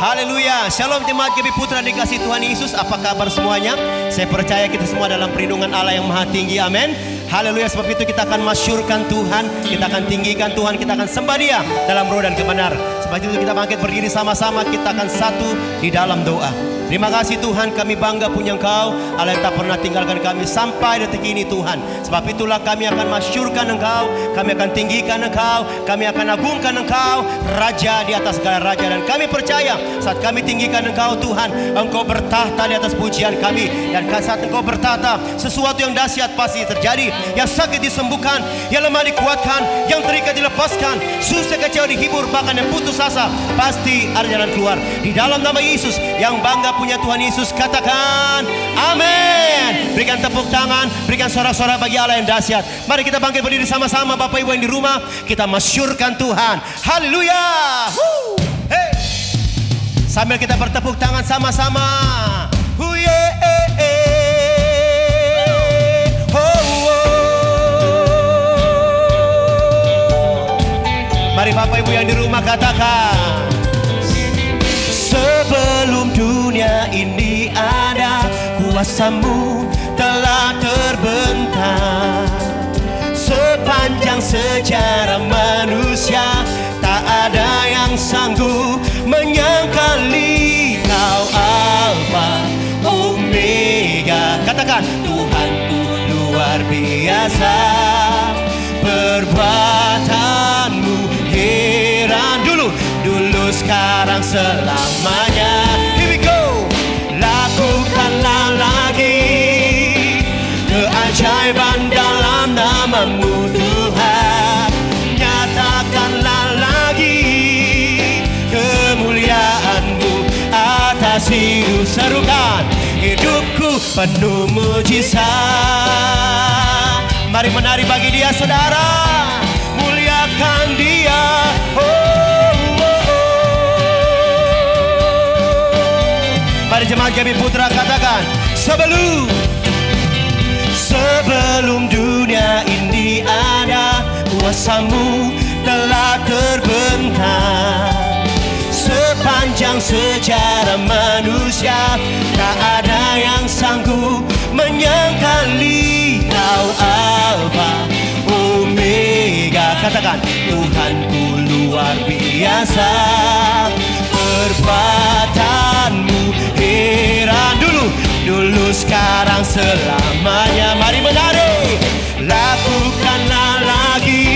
Haleluya. Shalom jemaat GBI Putra dikasih Tuhan Yesus. Apa kabar semuanya? Saya percaya kita semua dalam perlindungan Allah yang maha tinggi. Amin. Haleluya. Sebab itu kita akan masyurkan Tuhan, kita akan tinggikan Tuhan, kita akan sembah Dia dalam roh dan kebenar. Sebab itu kita bangkit berdiri sama-sama, kita akan satu di dalam doa. Terima kasih Tuhan, kami bangga punya Engkau, Allah yang tak pernah tinggalkan kami sampai detik ini Tuhan. Sebab itulah kami akan masyurkan Engkau, kami akan tinggikan Engkau, kami akan agungkan Engkau, Raja di atas segala raja. Dan kami percaya saat kami tinggikan Engkau Tuhan, Engkau bertahta di atas pujian kami. Dan saat Engkau bertahta, sesuatu yang dahsyat pasti terjadi. Yang sakit disembuhkan, yang lemah dikuatkan, yang terikat dilepaskan, susah kecewa dihibur, bahkan yang putus asa pasti ada jalan keluar. Di dalam nama Yesus, yang bangga punya Tuhan Yesus, katakan amin. Berikan tepuk tangan, berikan sorak-sorak bagi Allah yang dahsyat. Mari kita bangkit berdiri sama-sama, Bapak Ibu yang di rumah, kita masyurkan Tuhan. Haleluya. Hey. Sambil kita bertepuk tangan sama-sama. Mari Bapak Ibu yang di rumah katakan, sebelum dunia ini ada, kuasa-Mu telah terbentang. Sepanjang sejarah manusia, tak ada yang sanggup menyangkali Kau Alfa Omega. Katakan, Tuhanku luar biasa, perbuatan-Mu heran. Dulu sekarang selamanya. Here we go. Lakukanlah lagi keajaiban dalam nama-Mu Tuhan. Nyatakanlah lagi kemuliaan-Mu atas hidup. Serukan, hidupku penuh mujizat. Mari menari bagi Dia saudara, muliakan Dia. Mari jemaat GBI Putra katakan, sebelum dunia ini ada, kuasa-Mu telah terbentang. Sepanjang sejarah manusia, tak ada yang sanggup menyangkali Kau Alfa Omega. Katakan, Tuhanku luar biasa, perbuatan-Mu heran. Dulu sekarang selamanya. Mari menari. Lakukanlah lagi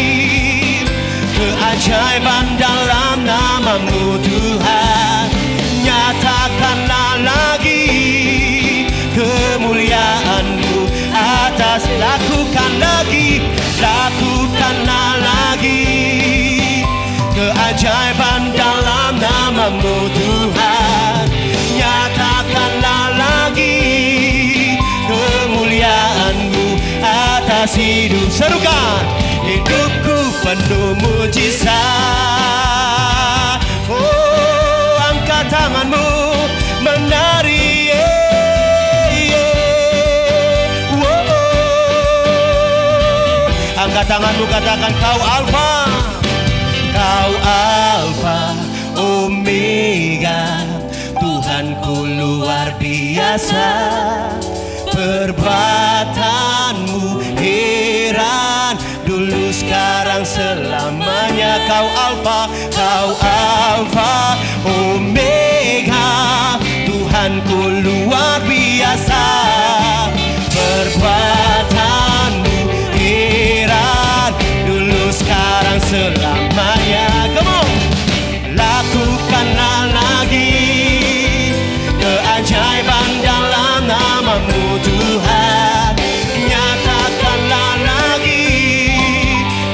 keajaiban dalam nama-Mu Tuhan. Nyatakanlah lagi kemuliaan-Mu atas. Lakukanlah lagi keajaiban dalam nama-Mu Tuhan. Nyatakanlah lagi kemuliaan-Mu atas hidup. Serukan, hidupku penuh mujizat. Oh, angkat tanganmu, menari. Angkat tanganmu, katakan, Kau Alfa, Kau Alfa Omega. Tuhanku luar biasa, perbuatan-Mu heran. Dulu sekarang selamanya. Kau Alfa Omega. Tuhanku luar biasa, perbuatan-Mu heran. Dulu sekarang selamanya. Come on. Lakukanlah lagi keajaiban dalam nama-Mu Tuhan. Nyatakanlah lagi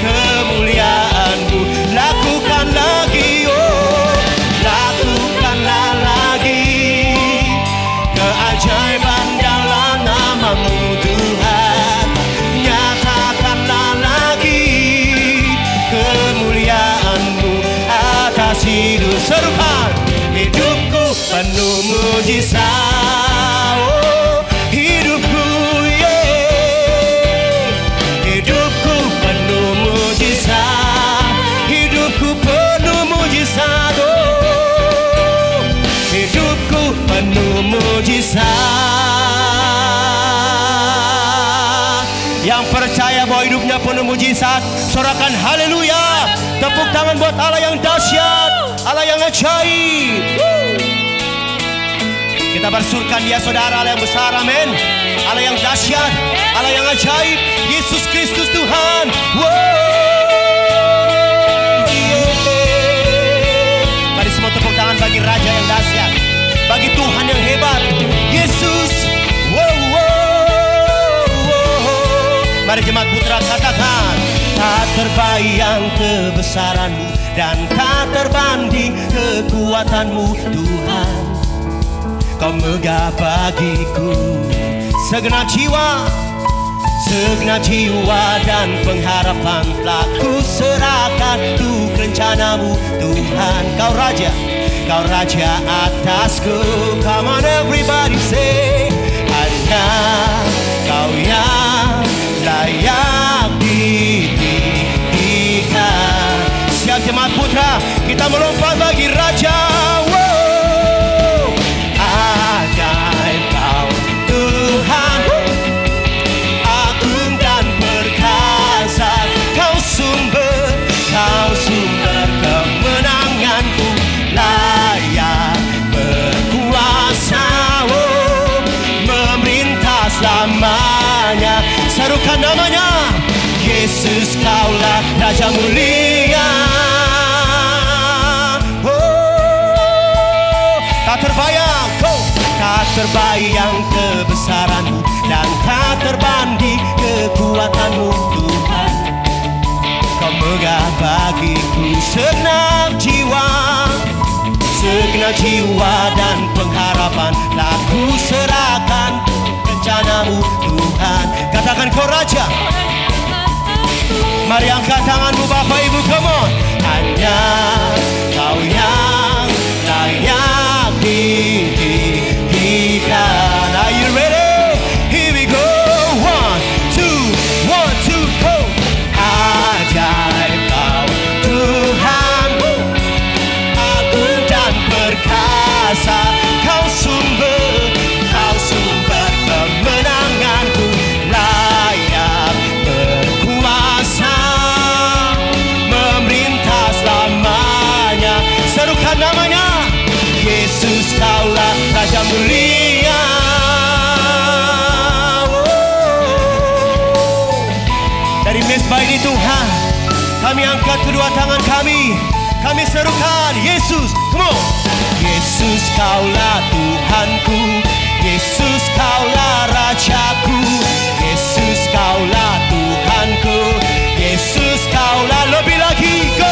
kemuliaan-Mu. Lakukan lagi, oh, lakukanlah lagi keajaiban dalam nama-Mu Tuhan. Nyatakanlah lagi kemuliaan-Mu atas hidup. Serukan, hidupku penuh mujizat. Oh, hidupku, yeah. Hidupku penuh mujizat. Hidupku penuh mujizat. Oh, mujizat. Sorakan haleluya. Tepuk tangan buat Allah yang dahsyat, Allah yang ajaib. Kita bersyukurkan Dia saudara, Allah yang besar, amin. Allah yang dahsyat, Allah yang ajaib, Yesus Kristus Tuhan. Mari semua tepuk tangan bagi Raja yang dahsyat, bagi Tuhan yang hebat, Yesus. Mari jemaat putra katakan, tak terbayang kebesaran-Mu dan tak terbanding kekuatan-Mu Tuhan. Kau megah bagiku segenap jiwa dan pengharapan telah ku serahkan untuk rencana-Mu Tuhan. Kau Raja atasku. Come on everybody say, hanya Kau yang layak ditinggikan. Siap jemaat putra, kita melompat bagi Raja. Ajaib Kau Tuhan, agung dan perkasa. Kau sumber kemenanganku, layak berkuasa, memerintah selamanya. Serukan namanya, Yesus Kaulah Raja mulia. Tak terbayang kebesaran-Mu dan tak terbanding kekuatan-Mu Tuhan. Kau megah bagiku segenap jiwa dan pengharapan telah ku serahkan rencana-Mu Tuhan. Katakan Kau Raja. Mari angkat tanganmu Bapak Ibu, come on. Hanya Kau yang layak ditinggikan. Are you ready? Here we go. 1, 2, go. Ajaib Kau Tuhan, agung dan perkasa. Kau sumber kemenanganku, layak berkuasa, memerintah selamanya. Serukan namanya, Yesus Kaulah Raja mulia. Dari mezbah ini Tuhan, kami angkat kedua tangan kami serukan Yesus. Come on. Yesus Kaulah Tuhanku, Yesus Kaulah Rajaku, Yesus Kaulah Tuhanku, Yesus Kaulah, lebih lagi, go.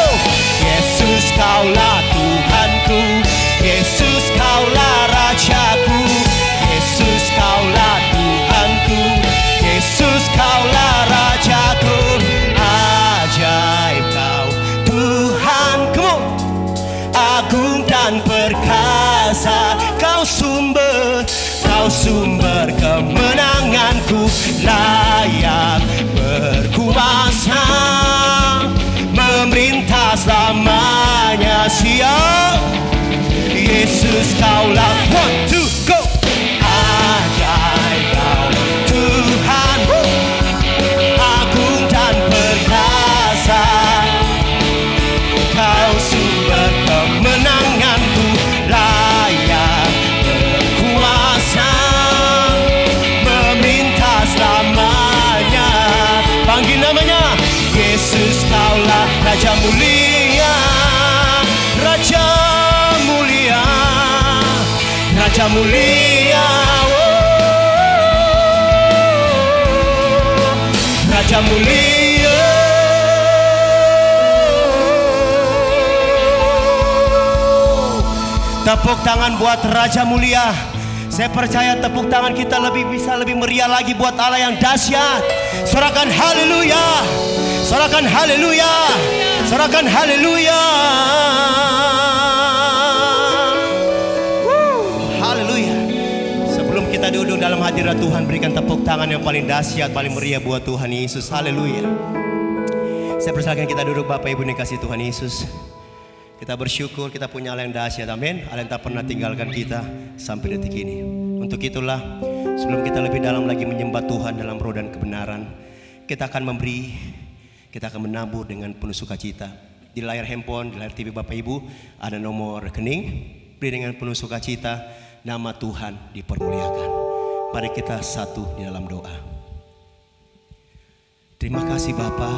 Yesus Kaulah Tuhanku, Yesus Kaulah Rajaku, Yesus Kaulah Tuhanku, Yesus Kaulah Rajaku. Ajaib Kau Tuhan, come on. Agung dan perkasa, Kau sumber kemenanganku, layak berkuasa, memerintah selamanya. Siap, Yesus Kaulah. 1, 2, go. Ajaib Kau Tuhan, agung dan perkasa, Kau sumber kemenanganku, layak berkuasa, memerintah selamanya. Panggil namanya, Yesus Kaulah Raja mulia, Raja mulia, Raja mulia, Raja mulia. Tepuk tangan buat Raja mulia. Saya percaya tepuk tangan kita bisa lebih meriah lagi buat Allah yang dahsyat. Sorakan haleluya, sorakan haleluya, sorakan haleluya. Haleluya. Sebelum kita duduk dalam hadirat Tuhan, berikan tepuk tangan yang paling dahsyat, paling meriah buat Tuhan Yesus. Haleluya. Saya persilakan kita duduk Bapak Ibu dikasih Tuhan Yesus. Kita bersyukur kita punya Allah yang dahsyat, amin. Allah yang tak pernah tinggalkan kita sampai detik ini. Untuk itulah, sebelum kita lebih dalam lagi menyembah Tuhan dalam roh dan kebenaran, kita akan memberi kita akan menabur dengan penuh sukacita. Di layar handphone, di layar TV Bapak Ibu ada nomor rekening. Beri dengan penuh sukacita, nama Tuhan dipermuliakan. Mari kita satu di dalam doa. Terima kasih Bapa,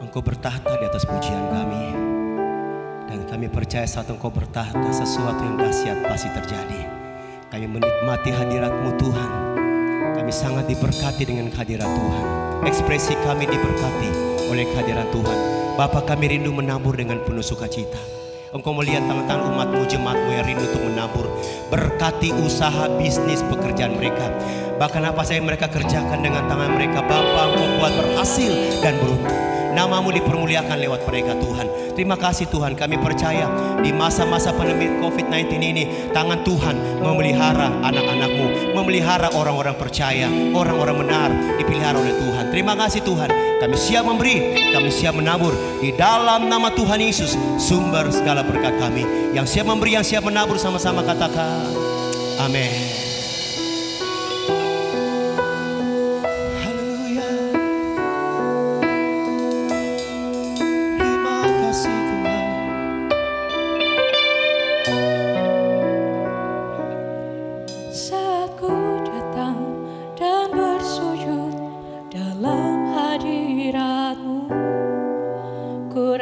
Engkau bertahta di atas pujian kami. Dan kami percaya saat Engkau bertahta, sesuatu yang dahsyat pasti terjadi. Kami menikmati hadirat-Mu Tuhan. Kami sangat diberkati dengan kehadiran Tuhan. Ekspresi kami diberkati oleh kehadiran Tuhan. Bapa, kami rindu menabur dengan penuh sukacita. Engkau melihat tangan-tangan umat-Mu, jemaat-Mu yang rindu untuk menabur. Berkati usaha, bisnis, pekerjaan mereka. Bahkan apa saja mereka kerjakan dengan tangan mereka, Bapa, Engkau buat berhasil dan beruntung. Nama-Mu dipermuliakan lewat mereka Tuhan. Terima kasih Tuhan, kami percaya di masa-masa pandemi COVID-19 ini, tangan Tuhan memelihara anak-anak-Mu, memelihara orang-orang percaya, orang-orang benar dipelihara oleh Tuhan. Terima kasih Tuhan, kami siap memberi, kami siap menabur. Di dalam nama Tuhan Yesus, sumber segala berkat kami. Yang siap memberi, yang siap menabur, sama-sama katakan amin.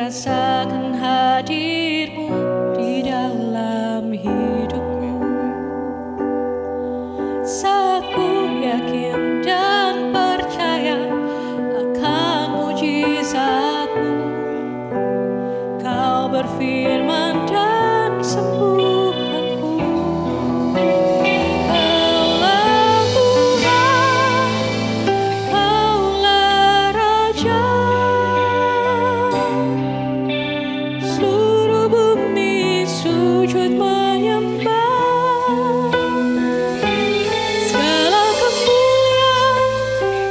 Rasakan hadir-Mu di dalam hidupku. Saat ku yakin dan percaya akan mujizat-Mu, Kau berfirman dan sembuhkanku. Kaulah Tuhan, Kaulah Raja. Sujud menyembah, segala kemuliaan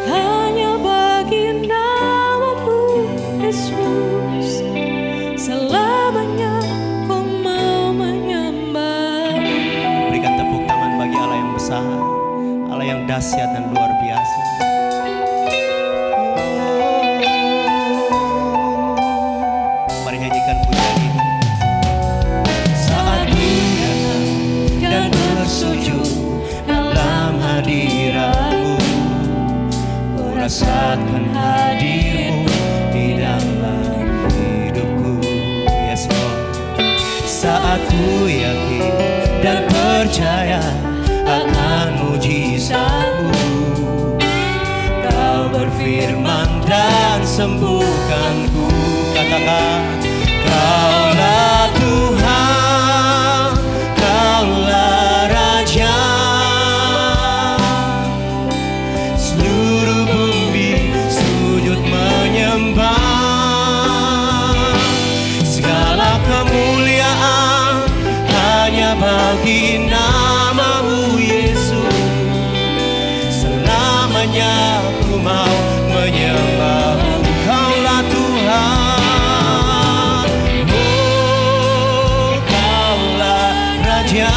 hanya bagi nama-Mu Yesus. Selamanya Ku mau menyembah. Berikan tepuk tangan bagi Allah yang besar, Allah yang dahsyat dan luar biasa. Mari nyanyikan pujian ini. Bersujud dalam hadirat-Mu, ku rasakan hadir-Mu di dalam hidupku. Yes Lord. Saat ku yakin dan percaya akan mujizat-Mu, Kau berfirman dan sembuhkanku. Katakan, Kaulah Tuhan, Kaulah Raja. Seluruh bumi sujud menyembah. Segala kemuliaan hanya bagi nama-Mu Yesus. Selamanya ku mau menyembah-Mu. Kaulah Tuhan, oh Kaulah Raja.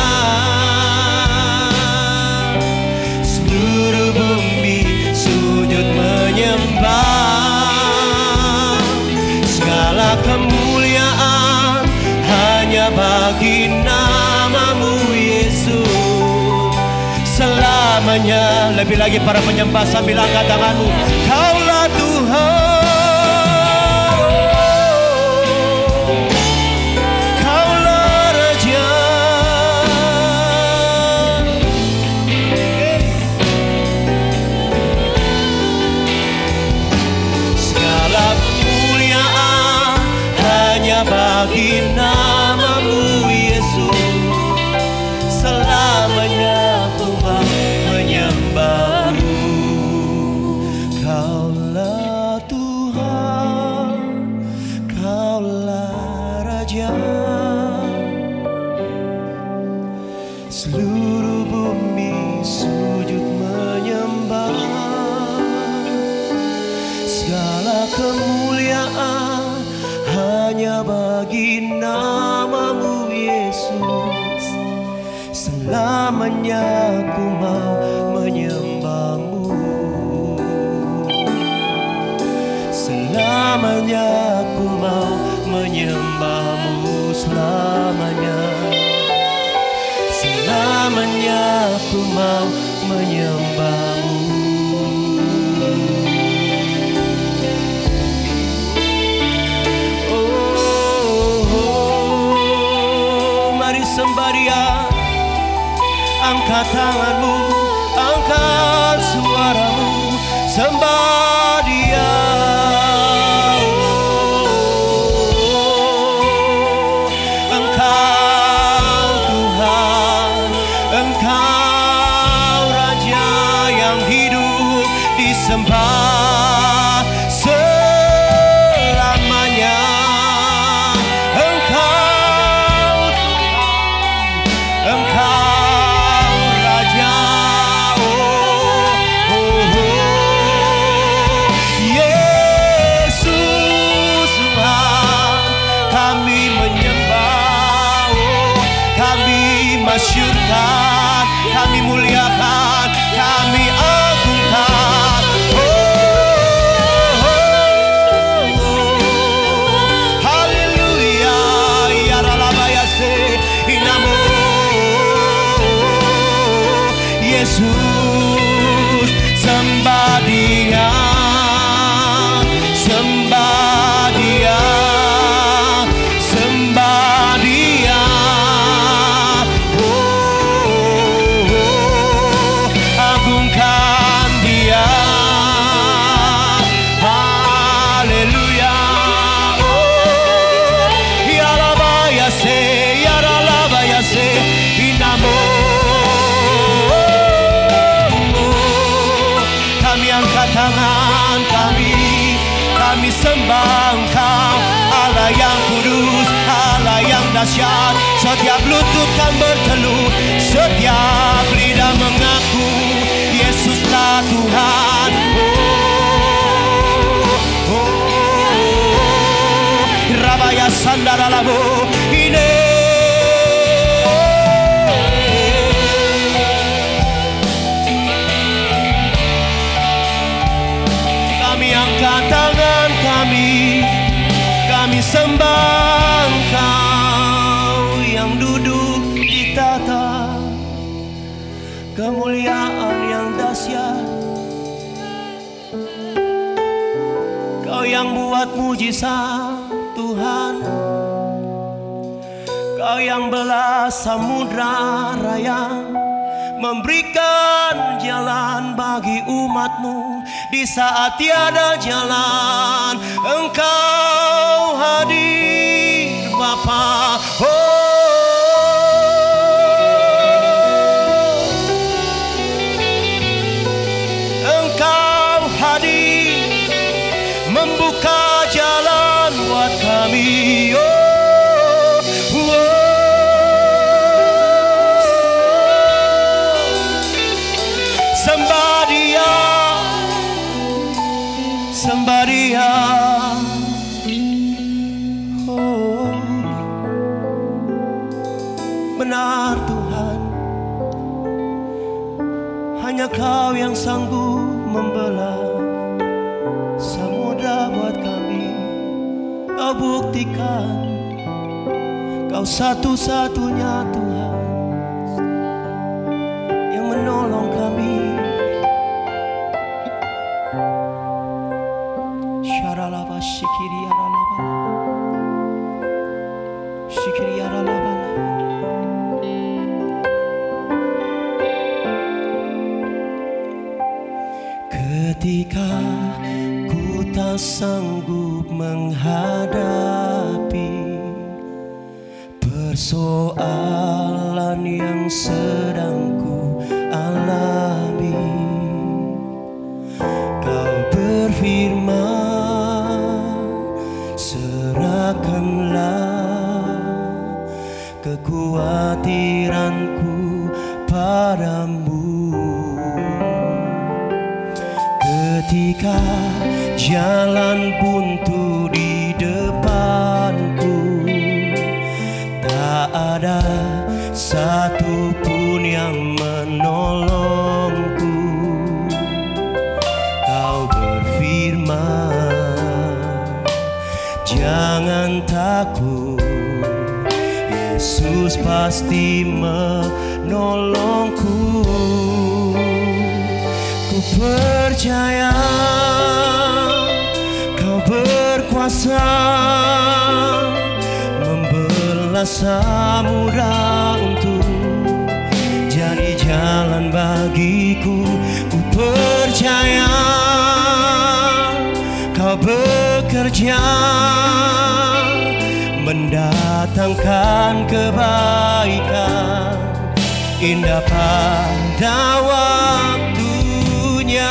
Seluruh bumi sujud menyembah. Segala kemuliaan hanya bagi nama-Mu Yesus. Selamanya. Lebih lagi para penyembah sambil angkat tanganmu. Kaulah Tuhan, bagi nama-Mu Yesus. Selamanya ku mau menyembah-Mu. Kaulah Tuhan, Kaulah Raja. Seluruh bumi sujud menyembah. Segala kemuliaan hanya bagi nama-Mu Yesus. Selamanya ku mau menyembah-Mu. Selamanya ku mau menyembahmu selamanya. Selamanya ku mau menyembahmu. Mari sembah Dia. Angkat tanganmu, angkat suaramu, sembah Dia. Engkau Tuhan, Engkau Raja yang hidup disembah selamanya. Engkau Tuhan, Engkau masyurkan, kami muliakan, kami agungkan. Haleluya, ya ralabayase inamo Yesus, sembah Dia, sembah Dia, sembah Dia. Tangan kami sembah Engkau, Allah yang kudus, Allah yang dahsyat. Setiap lutut kan berteluh, setiap lidah mengaku Yesuslah Tuhan. Rabaya sandara labo ini. Angkat tangan kami sembah Engkau yang duduk di tata kemuliaan yang dahsyat. Kau yang buat mujizat Tuhan, Kau yang belah samudra raya, memberikan jalan bagi umat-Mu di saat tiada jalan. Engkau hadir Bapa. Engkau hadir membuka jalan buat kami. Sembah Dia, sembah Dia. Oh, benar Tuhan, hanya Kau yang sanggup membelah samudra buat kami. Kau buktikan Kau satu-satunya Tuhan yang menolong kami. Syaralaba shikiri aralaba, shikiri aralaba. Ketika ku tak sanggup menghadapi persoalan yang sedang ku alami, Kau berfirman, serahkanlah kekhawatiranku padamu. Ketika jalan buntu di depanku, tak ada satupun yang menolongku, Kau berfirman, takut, Yesus pasti menolongku. Ku percaya Kau berkuasa membelah samudra untuk jadi jalan bagiku. Ku percaya Kau bekerja mendatangkan kebaikan, indah pada waktunya.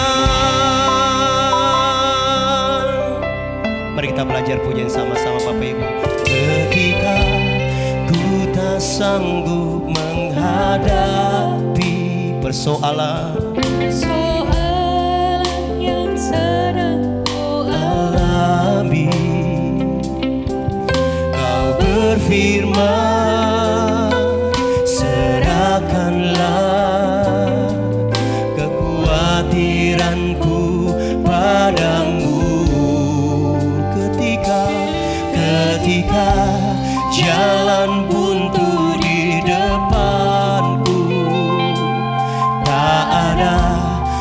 Mari kita belajar pujian sama-sama Bapak Ibu. Ketika ku tak sanggup menghadapi persoalan yang sedang ku alami, Kau berfirman, serahkanlah kekhawatiranku padamu. Ketika jalan buntu di depanku, tak ada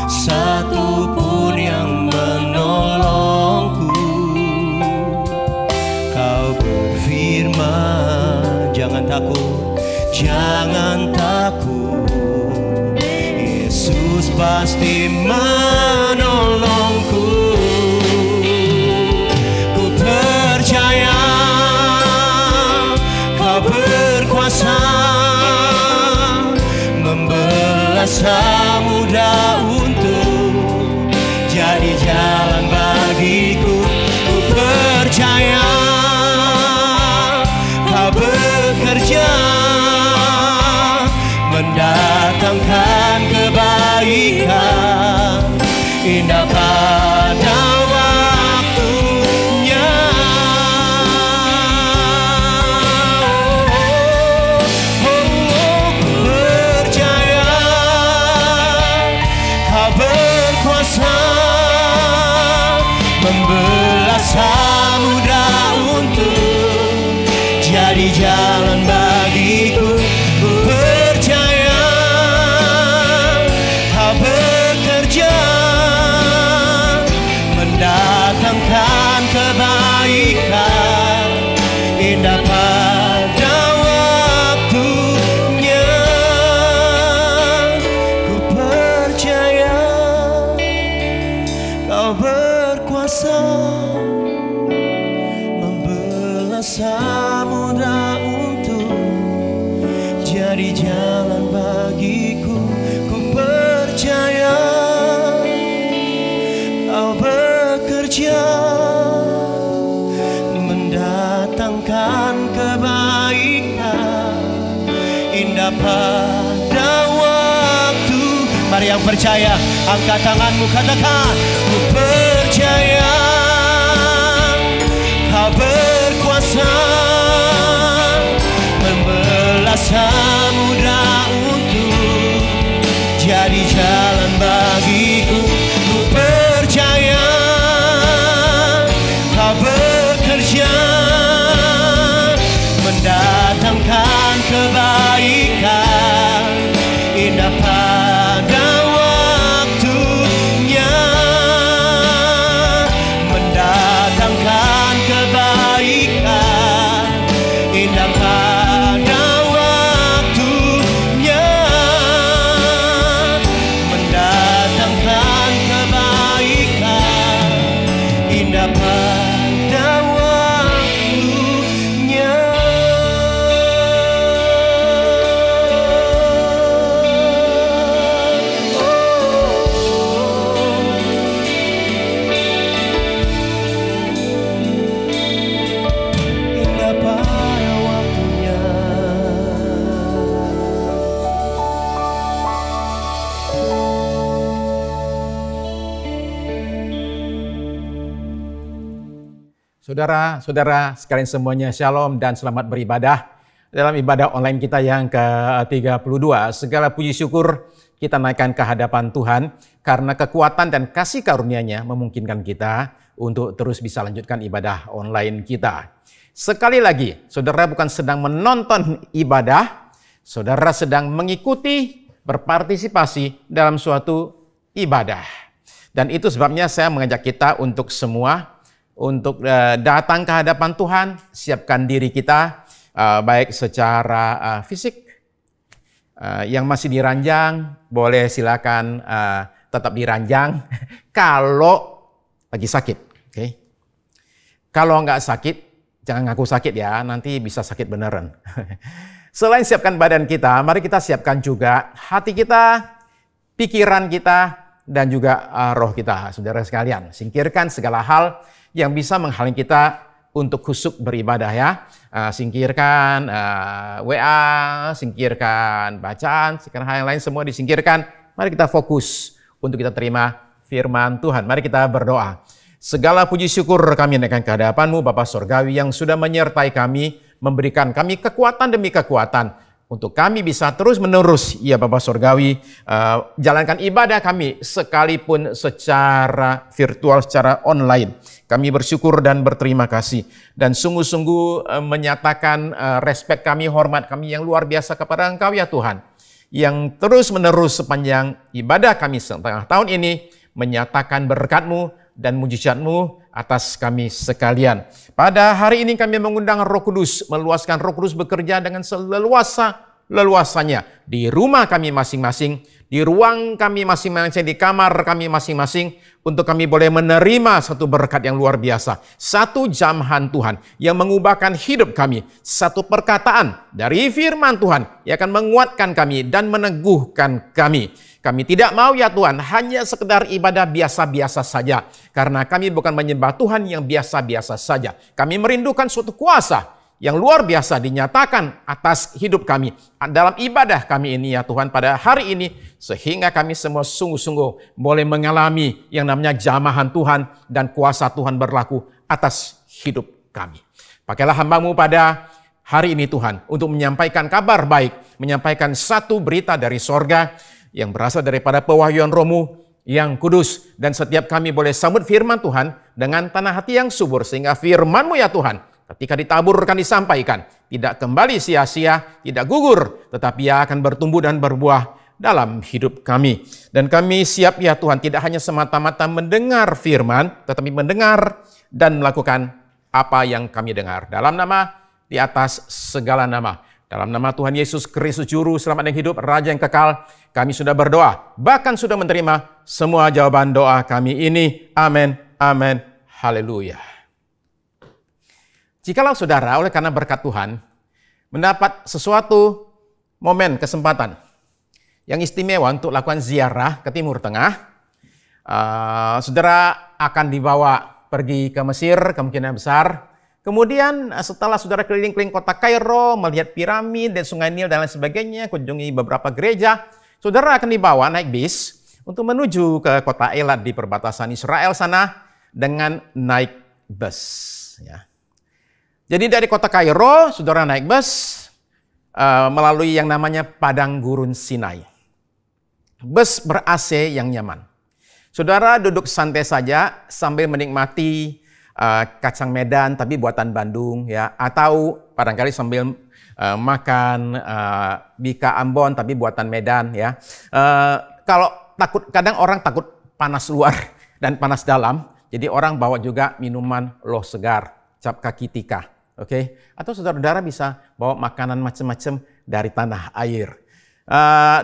satupun yang menolongku. Kau berfirman, jangan takut, jangan takut, Yesus pasti menolongku. Ku percaya Kau berkuasa membelah samudra untuk jadi jalan bagiku. Ku percaya Kau bekerja mendatangkan kebaikan, indah pada waktunya. Ku percaya Kau berkuasa membelah samudra untuk jadi jalan bagiku. Ku percaya Kau bekerja mendatangkan kebaikan, indah pada waktunya. Ku percaya Kau berkuasa membelah samudra untuk jadi jalan bagiku. Ku percaya Kau bekerja mendatangkan kebaikan, indah pada waktu. Mari yang percaya, angkat tanganmu, katakan, ku percaya Kau berkuasa membelah samudra untuk jadi jalan bagiku. Ku percaya Kau bekerja mendatangkan kebaikan, indah pada waktunya. Mendatangkan kebaikan, indah pada waktunya. Mendatangkan kebaikan, indah pada waktunya. Indah pada waktunya. Saudara-saudara sekalian semuanya, shalom dan selamat beribadah dalam ibadah online kita yang ke-32. Segala puji syukur kita naikkan ke hadapan Tuhan karena kekuatan dan kasih karunia-Nya memungkinkan kita untuk terus bisa lanjutkan ibadah online kita. Sekali lagi, saudara bukan sedang menonton ibadah, saudara sedang mengikuti, berpartisipasi dalam suatu ibadah. Dan itu sebabnya saya mengajak kita untuk semua, untuk datang ke hadapan Tuhan, siapkan diri kita, baik secara fisik, yang masih diranjang, boleh silakan tetap diranjang, kalau lagi sakit. Okay? Kalau nggak sakit, jangan ngaku sakit ya, nanti bisa sakit beneran. Selain siapkan badan kita, mari kita siapkan juga hati kita, pikiran kita, dan juga roh kita. Saudara sekalian, singkirkan segala hal yang bisa menghalangi kita untuk khusyuk beribadah ya. Singkirkan WA, singkirkan bacaan, singkirkan hal yang lain, semua disingkirkan. Mari kita fokus untuk kita terima firman Tuhan. Mari kita berdoa. Segala puji syukur kami naikkan ke hadapan-Mu Bapa Surgawi yang sudah menyertai kami, memberikan kami kekuatan demi kekuatan untuk kami bisa terus-menerus, ya Bapa Surgawi, jalankan ibadah kami sekalipun secara virtual, secara online. Kami bersyukur dan berterima kasih dan sungguh-sungguh menyatakan respek kami, hormat kami yang luar biasa kepada Engkau ya Tuhan, yang terus-menerus sepanjang ibadah kami setengah tahun ini menyatakan berkat-Mu dan mujizat-Mu atas kami sekalian. Pada hari ini kami mengundang Roh Kudus, meluaskan Roh Kudus bekerja dengan seleluasanya di rumah kami masing-masing, di ruang kami masing-masing, di kamar kami masing-masing, untuk kami boleh menerima satu berkat yang luar biasa, satu jamahan Tuhan yang mengubahkan hidup kami, satu perkataan dari firman Tuhan yang akan menguatkan kami dan meneguhkan kami. Kami tidak mau ya Tuhan hanya sekedar ibadah biasa-biasa saja, karena kami bukan menyembah Tuhan yang biasa-biasa saja. Kami merindukan suatu kuasa yang luar biasa dinyatakan atas hidup kami dalam ibadah kami ini ya Tuhan pada hari ini, sehingga kami semua sungguh-sungguh boleh mengalami yang namanya jamahan Tuhan dan kuasa Tuhan berlaku atas hidup kami. Pakailah hamba-Mu pada hari ini Tuhan untuk menyampaikan kabar baik, menyampaikan satu berita dari sorga yang berasal daripada pewahyuan Roh-Mu yang kudus, dan setiap kami boleh sambut firman Tuhan dengan tanah hati yang subur, sehingga firman-Mu ya Tuhan ketika ditaburkan, disampaikan, tidak kembali sia-sia, tidak gugur, tetapi ia akan bertumbuh dan berbuah dalam hidup kami. Dan kami siap ya Tuhan, tidak hanya semata-mata mendengar firman, tetapi mendengar dan melakukan apa yang kami dengar. Dalam nama, di atas segala nama. Dalam nama Tuhan Yesus Kristus Juru Selamat yang hidup, Raja yang kekal, kami sudah berdoa, bahkan sudah menerima semua jawaban doa kami ini. Amin, amin, haleluya. Jikalau saudara oleh karena berkat Tuhan mendapat sesuatu momen, kesempatan yang istimewa untuk lakukan ziarah ke Timur Tengah, saudara akan dibawa pergi ke Mesir, kemungkinan besar. Kemudian setelah saudara keliling-keliling kota Kairo, melihat piramid dan sungai Nil dan lain sebagainya, kunjungi beberapa gereja, saudara akan dibawa naik bis untuk menuju ke kota Eilat di perbatasan Israel sana dengan naik bus. Ya. Jadi dari kota Kairo, saudara naik bus melalui yang namanya Padang Gurun Sinai. Bus ber-AC yang nyaman. Saudara duduk santai saja sambil menikmati kacang Medan tapi buatan Bandung ya, atau barangkali sambil makan bika Ambon tapi buatan Medan ya. Kalau takut, kadang orang takut panas luar dan panas dalam, jadi orang bawa juga minuman loh segar, cap kaki tika, oke? Atau saudara-saudara bisa bawa makanan macam-macam dari tanah air.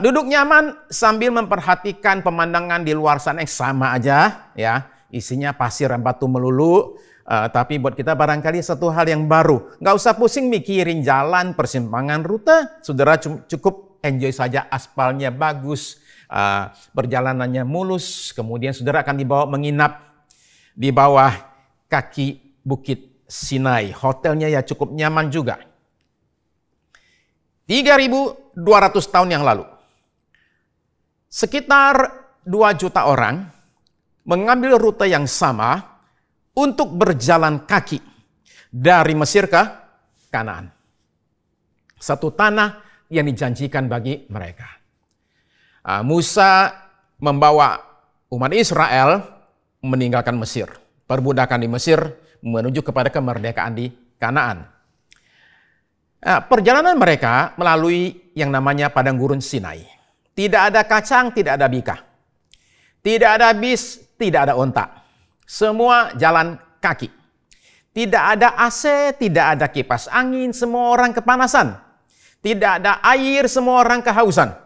Duduk nyaman sambil memperhatikan pemandangan di luar sana yang sama aja ya. Isinya pasir dan batu melulu, tapi buat kita barangkali satu hal yang baru. Nggak usah pusing mikirin jalan, persimpangan, rute. Saudara cukup enjoy saja, aspalnya bagus, perjalanannya mulus. Kemudian saudara akan dibawa menginap di bawah kaki Bukit Sinai. Hotelnya ya cukup nyaman juga. 3.200 tahun yang lalu, sekitar 2 juta orang mengambil rute yang sama untuk berjalan kaki dari Mesir ke Kanaan. Satu tanah yang dijanjikan bagi mereka. Musa membawa umat Israel meninggalkan Mesir. Perbudakan di Mesir menuju kepada kemerdekaan di Kanaan. Perjalanan mereka melalui yang namanya padang gurun Sinai. Tidak ada kacang, tidak ada bika. Tidak ada bis, tidak ada onta. Semua jalan kaki. Tidak ada AC, tidak ada kipas angin, semua orang kepanasan. Tidak ada air, semua orang kehausan.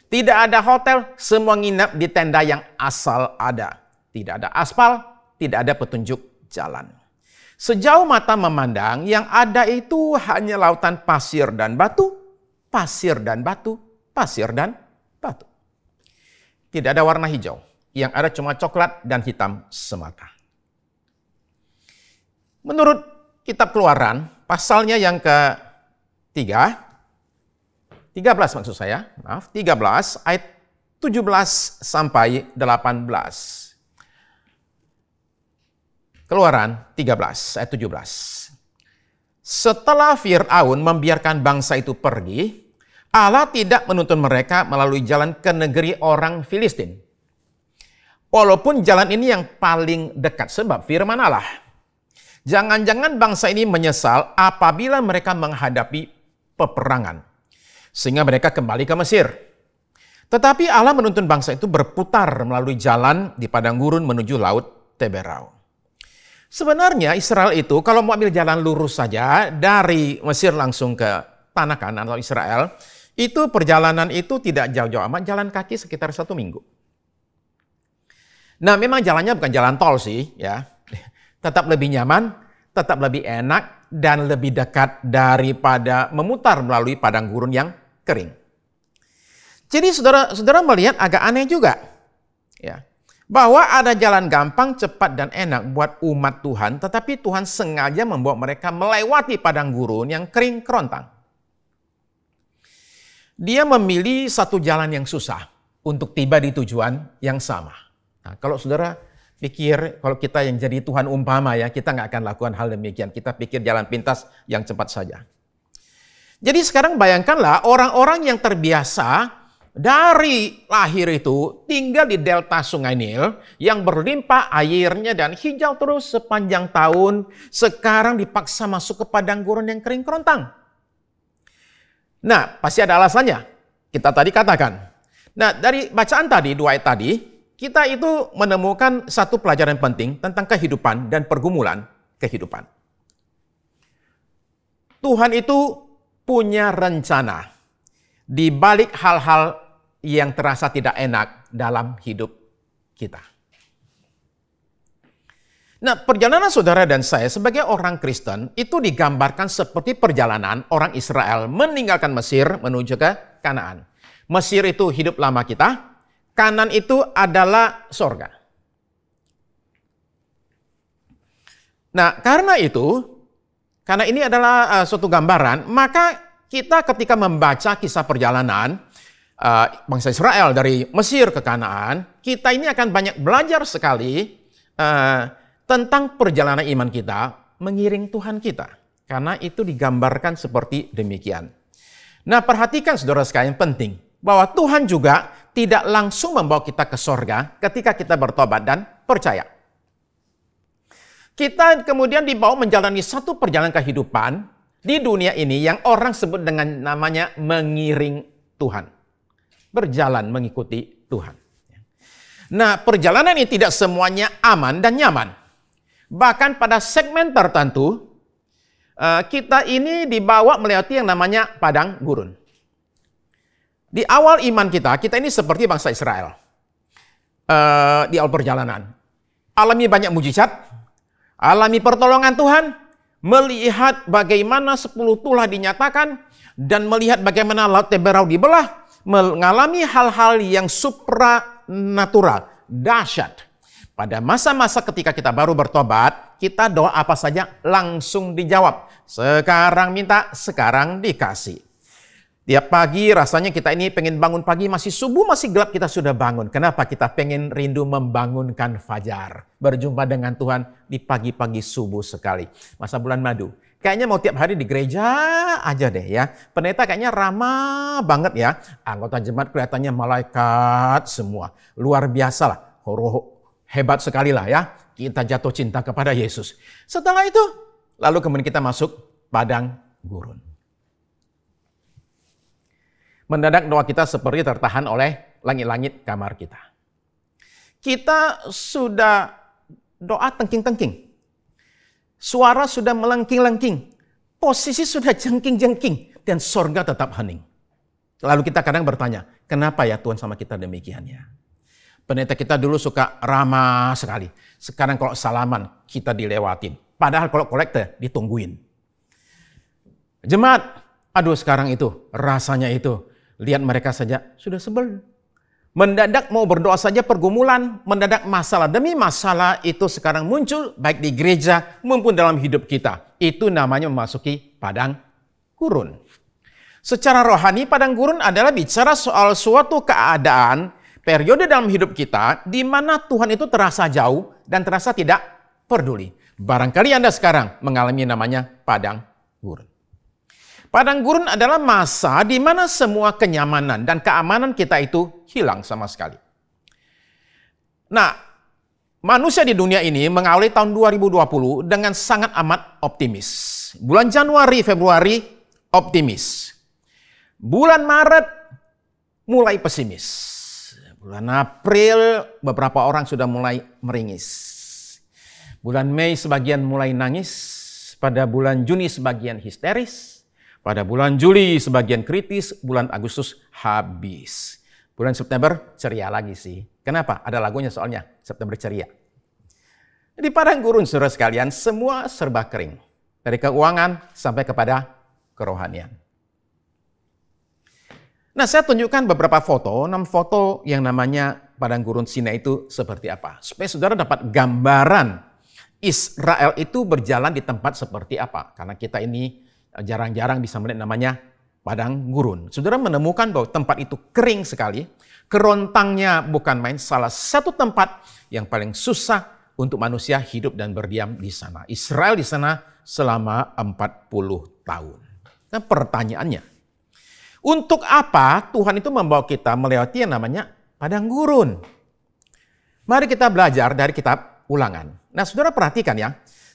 Tidak ada hotel, semua nginap di tenda yang asal ada. Tidak ada aspal, tidak ada petunjuk jalan. Sejauh mata memandang, yang ada itu hanya lautan pasir dan batu, pasir dan batu, pasir dan batu. Tidak ada warna hijau, yang ada cuma coklat dan hitam semata. Menurut kitab Keluaran, pasalnya yang ke-13 maksud saya, 13 ayat 17 sampai 18. Keluaran 13 ayat 17. Setelah Fir'aun membiarkan bangsa itu pergi, Allah tidak menuntun mereka melalui jalan ke negeri orang Filistin. Walaupun jalan ini yang paling dekat, sebab firman Allah. Jangan-jangan bangsa ini menyesal apabila mereka menghadapi peperangan, sehingga mereka kembali ke Mesir. Tetapi Allah menuntun bangsa itu berputar melalui jalan di padang gurun menuju laut Teberau. Sebenarnya Israel itu kalau mau ambil jalan lurus saja dari Mesir langsung ke tanah Kanaan atau Israel, itu perjalanan itu tidak jauh-jauh amat, jalan kaki sekitar 1 minggu. Nah, memang jalannya bukan jalan tol sih, ya. Tetap lebih nyaman, tetap lebih enak, dan lebih dekat daripada memutar melalui padang gurun yang kering. Jadi saudara melihat agak aneh juga, ya. Bahwa ada jalan gampang, cepat, dan enak buat umat Tuhan, tetapi Tuhan sengaja membawa mereka melewati padang gurun yang kering kerontang. Dia memilih satu jalan yang susah untuk tiba di tujuan yang sama. Nah, kalau saudara pikir, kalau kita yang jadi Tuhan umpama ya, kita nggak akan lakukan hal demikian. Kita pikir jalan pintas yang cepat saja. Jadi sekarang bayangkanlah orang-orang yang terbiasa dari lahir itu tinggal di delta Sungai Nil yang berlimpah airnya dan hijau terus sepanjang tahun, sekarang dipaksa masuk ke padang gurun yang kering kerontang. Nah, pasti ada alasannya. Kita tadi katakan. Nah, dari bacaan tadi, 2 ayat tadi, kita itu menemukan satu pelajaran penting tentang kehidupan dan pergumulan kehidupan. Tuhan itu punya rencana di balik hal-hal yang terasa tidak enak dalam hidup kita. Nah, perjalanan saudara dan saya sebagai orang Kristen itu digambarkan seperti perjalanan orang Israel meninggalkan Mesir menuju ke Kanaan. Mesir itu hidup lama kita, Kanaan itu adalah sorga. Nah, karena ini adalah suatu gambaran, maka kita ketika membaca kisah perjalanan bangsa Israel dari Mesir ke Kanaan, kita ini akan banyak belajar sekali tentang perjalanan iman kita mengiring Tuhan kita. Karena itu digambarkan seperti demikian. Nah, perhatikan saudara sekalian, penting bahwa Tuhan juga tidak langsung membawa kita ke sorga ketika kita bertobat dan percaya. Kita kemudian dibawa menjalani satu perjalanan kehidupan di dunia ini yang orang sebut dengan namanya mengiring Tuhan. Berjalan mengikuti Tuhan. Nah, perjalanan ini tidak semuanya aman dan nyaman. Bahkan pada segmen tertentu, kita ini dibawa melewati yang namanya padang gurun. Di awal iman kita ini seperti bangsa Israel. Di awal perjalanan. Alami banyak mujizat, alami pertolongan Tuhan, melihat bagaimana 10 tulah dinyatakan, dan melihat bagaimana laut Teberau dibelah, mengalami hal-hal yang supranatural, dahsyat. Pada masa-masa ketika kita baru bertobat, kita doa apa saja langsung dijawab. Sekarang minta, sekarang dikasih. Tiap pagi rasanya kita ini pengen bangun pagi, masih subuh, masih gelap kita sudah bangun. Kenapa? Kita pengen rindu membangunkan fajar. Berjumpa dengan Tuhan di pagi-pagi subuh sekali. Masa bulan madu. Kayaknya mau tiap hari di gereja aja deh ya. Pendeta kayaknya ramah banget ya. Anggota jemaat kelihatannya malaikat semua. Luar biasa lah. Hebat sekali lah ya. Kita jatuh cinta kepada Yesus. Setelah itu, lalu kemudian kita masuk padang gurun. Mendadak doa kita seperti tertahan oleh langit-langit kamar kita. Kita sudah doa tengking-tengking. Suara sudah melengking-lengking. Posisi sudah jengking-jengking. Dan sorga tetap hening. Lalu kita kadang bertanya, kenapa ya Tuhan sama kita demikiannya? Pendeta kita dulu suka ramah sekali. Sekarang kalau salaman, kita dilewatin. Padahal kalau kolektor, ditungguin. Jemaat, aduh sekarang itu, rasanya itu. Lihat mereka saja, sudah sebel. Mendadak mau berdoa saja pergumulan, mendadak masalah demi masalah itu sekarang muncul baik di gereja maupun dalam hidup kita. Itu namanya memasuki padang gurun. Secara rohani padang gurun adalah bicara soal suatu keadaan, periode dalam hidup kita di mana Tuhan itu terasa jauh dan terasa tidak peduli. Barangkali Anda sekarang mengalami namanya padang gurun. Padang gurun adalah masa di mana semua kenyamanan dan keamanan kita itu hilang sama sekali. Nah, manusia di dunia ini mengawali tahun 2020 dengan sangat amat optimis. Bulan Januari, Februari optimis. Bulan Maret mulai pesimis. Bulan April beberapa orang sudah mulai meringis. Bulan Mei sebagian mulai nangis. Pada bulan Juni sebagian histeris. Pada bulan Juli sebagian kritis, bulan Agustus habis. Bulan September ceria lagi sih. Kenapa? Ada lagunya soalnya, September ceria. Di padang gurun saudara sekalian, semua serba kering. Dari keuangan sampai kepada kerohanian. Nah, saya tunjukkan beberapa foto, 6 foto yang namanya padang gurun Sinai itu seperti apa. Supaya saudara dapat gambaran Israel itu berjalan di tempat seperti apa. Karena kita ini jarang-jarang bisa melihat namanya padang gurun. Saudara menemukan bahwa tempat itu kering sekali. Kerontangnya bukan main, salah satu tempat yang paling susah untuk manusia hidup dan berdiam di sana. Israel di sana selama 40 tahun. Nah, pertanyaannya, untuk apa Tuhan itu membawa kita melewati yang namanya padang gurun? Mari kita belajar dari kitab Ulangan. Nah, saudara perhatikan ya.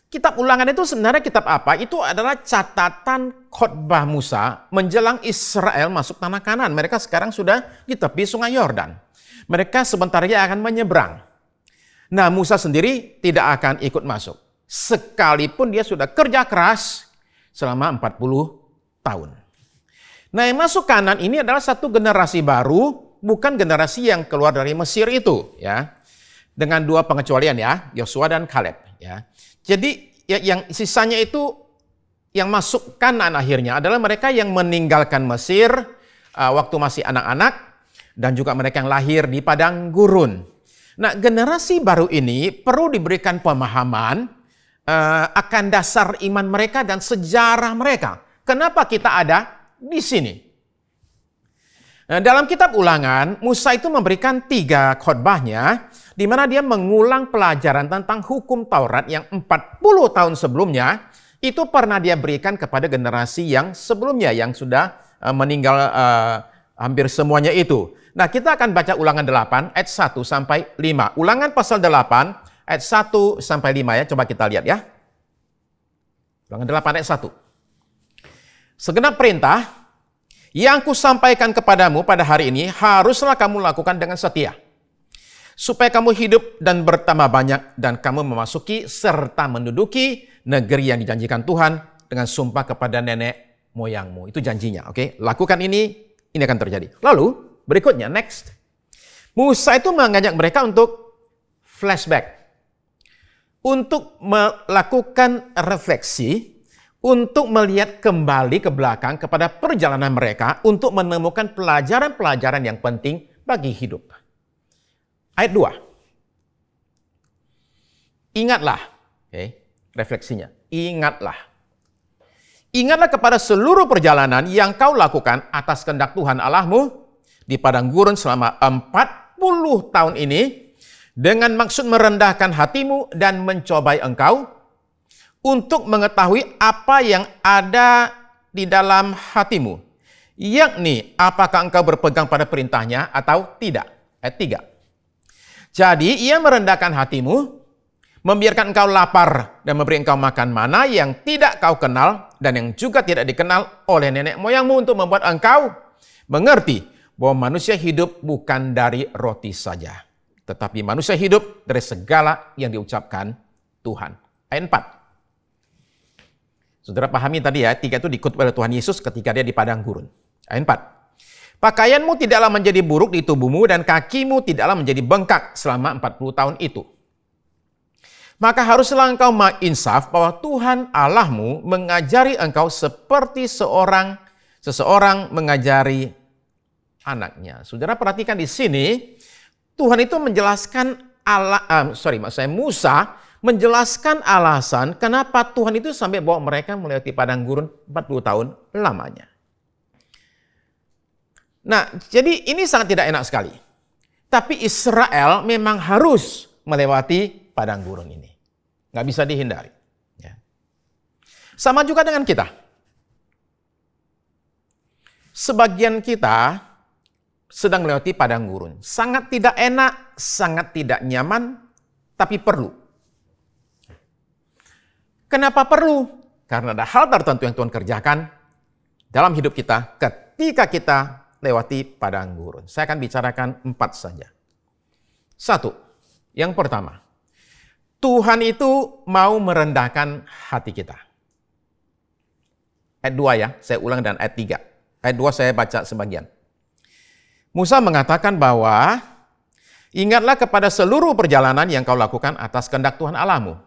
Kitab Ulangan itu sebenarnya kitab apa? Itu adalah catatan khotbah Musa menjelang Israel masuk tanah Kanaan. Mereka sekarang sudah di tepi sungai Yordan. Mereka sebentar lagi akan menyeberang. Nah, Musa sendiri tidak akan ikut masuk. Sekalipun dia sudah kerja keras selama 40 tahun. Nah, yang masuk Kanaan ini adalah satu generasi baru, bukan generasi yang keluar dari Mesir itu, ya. Dengan 2 pengecualian ya, Yosua dan Kaleb, ya. Jadi yang sisanya itu yang masuk Kanaan akhirnya adalah mereka yang meninggalkan Mesir waktu masih anak-anak dan juga mereka yang lahir di padang gurun. Nah, generasi baru ini perlu diberikan pemahaman akan dasar iman mereka dan sejarah mereka. Kenapa kita ada di sini? Nah, dalam kitab Ulangan, Musa itu memberikan 3 khotbahnya di mana dia mengulang pelajaran tentang hukum Taurat yang 40 tahun sebelumnya itu pernah dia berikan kepada generasi yang sebelumnya yang sudah meninggal hampir semuanya itu. Nah, kita akan baca Ulangan 8 ayat 1 sampai 5. Ulangan pasal 8 ayat 1 sampai 5 ya. Coba kita lihat ya. Ulangan 8 ayat 1. Segenap perintah yang kusampaikan kepadamu pada hari ini haruslah kamu lakukan dengan setia. Supaya kamu hidup dan bertambah banyak dan kamu memasuki serta menduduki negeri yang dijanjikan Tuhan dengan sumpah kepada nenek moyangmu. Itu janjinya, oke? Lakukan ini akan terjadi. Lalu berikutnya, next. Musa itu mengajak mereka untuk flashback. Untuk melakukan refleksi, untuk melihat kembali ke belakang kepada perjalanan mereka untuk menemukan pelajaran-pelajaran yang penting bagi hidup. Ayat 2. Ingatlah, refleksinya. Ingatlah. Ingatlah kepada seluruh perjalanan yang kau lakukan atas kehendak Tuhan Allahmu di padang gurun selama 40 tahun ini dengan maksud merendahkan hatimu dan mencobai engkau untuk mengetahui apa yang ada di dalam hatimu. Yakni, apakah engkau berpegang pada perintahnya atau tidak. Ayat 3. Jadi, ia merendahkan hatimu, membiarkan engkau lapar dan memberi engkau makan mana yang tidak kau kenal dan yang juga tidak dikenal oleh nenek moyangmu untuk membuat engkau mengerti bahwa manusia hidup bukan dari roti saja, tetapi manusia hidup dari segala yang diucapkan Tuhan. Ayat 4. Saudara pahami tadi ya, 3 itu dikutip oleh Tuhan Yesus ketika dia di padang gurun. Ayat 4. Pakaianmu tidaklah menjadi buruk di tubuhmu dan kakimu tidaklah menjadi bengkak selama 40 tahun itu. Maka haruslah engkau insaf bahwa Tuhan Allahmu mengajari engkau seperti seseorang mengajari anaknya. Saudara perhatikan di sini, Tuhan itu menjelaskan Musa menjelaskan alasan kenapa Tuhan itu sampai bawa mereka melewati padang gurun 40 tahun lamanya. Nah, jadi ini sangat tidak enak sekali. Tapi Israel memang harus melewati padang gurun ini. Nggak bisa dihindari. Ya. Sama juga dengan kita. Sebagian kita sedang melewati padang gurun. Sangat tidak enak, sangat tidak nyaman, tapi perlu. Kenapa perlu? Karena ada hal tertentu yang Tuhan kerjakan dalam hidup kita ketika kita lewati padang gurun. Saya akan bicarakan 4 saja. 1, yang pertama, Tuhan itu mau merendahkan hati kita. Ayat 2 ya, saya ulang, dan ayat 3. Ayat 2 saya baca sebagian. Musa mengatakan bahwa, ingatlah kepada seluruh perjalanan yang kau lakukan atas kehendak Tuhan Allahmu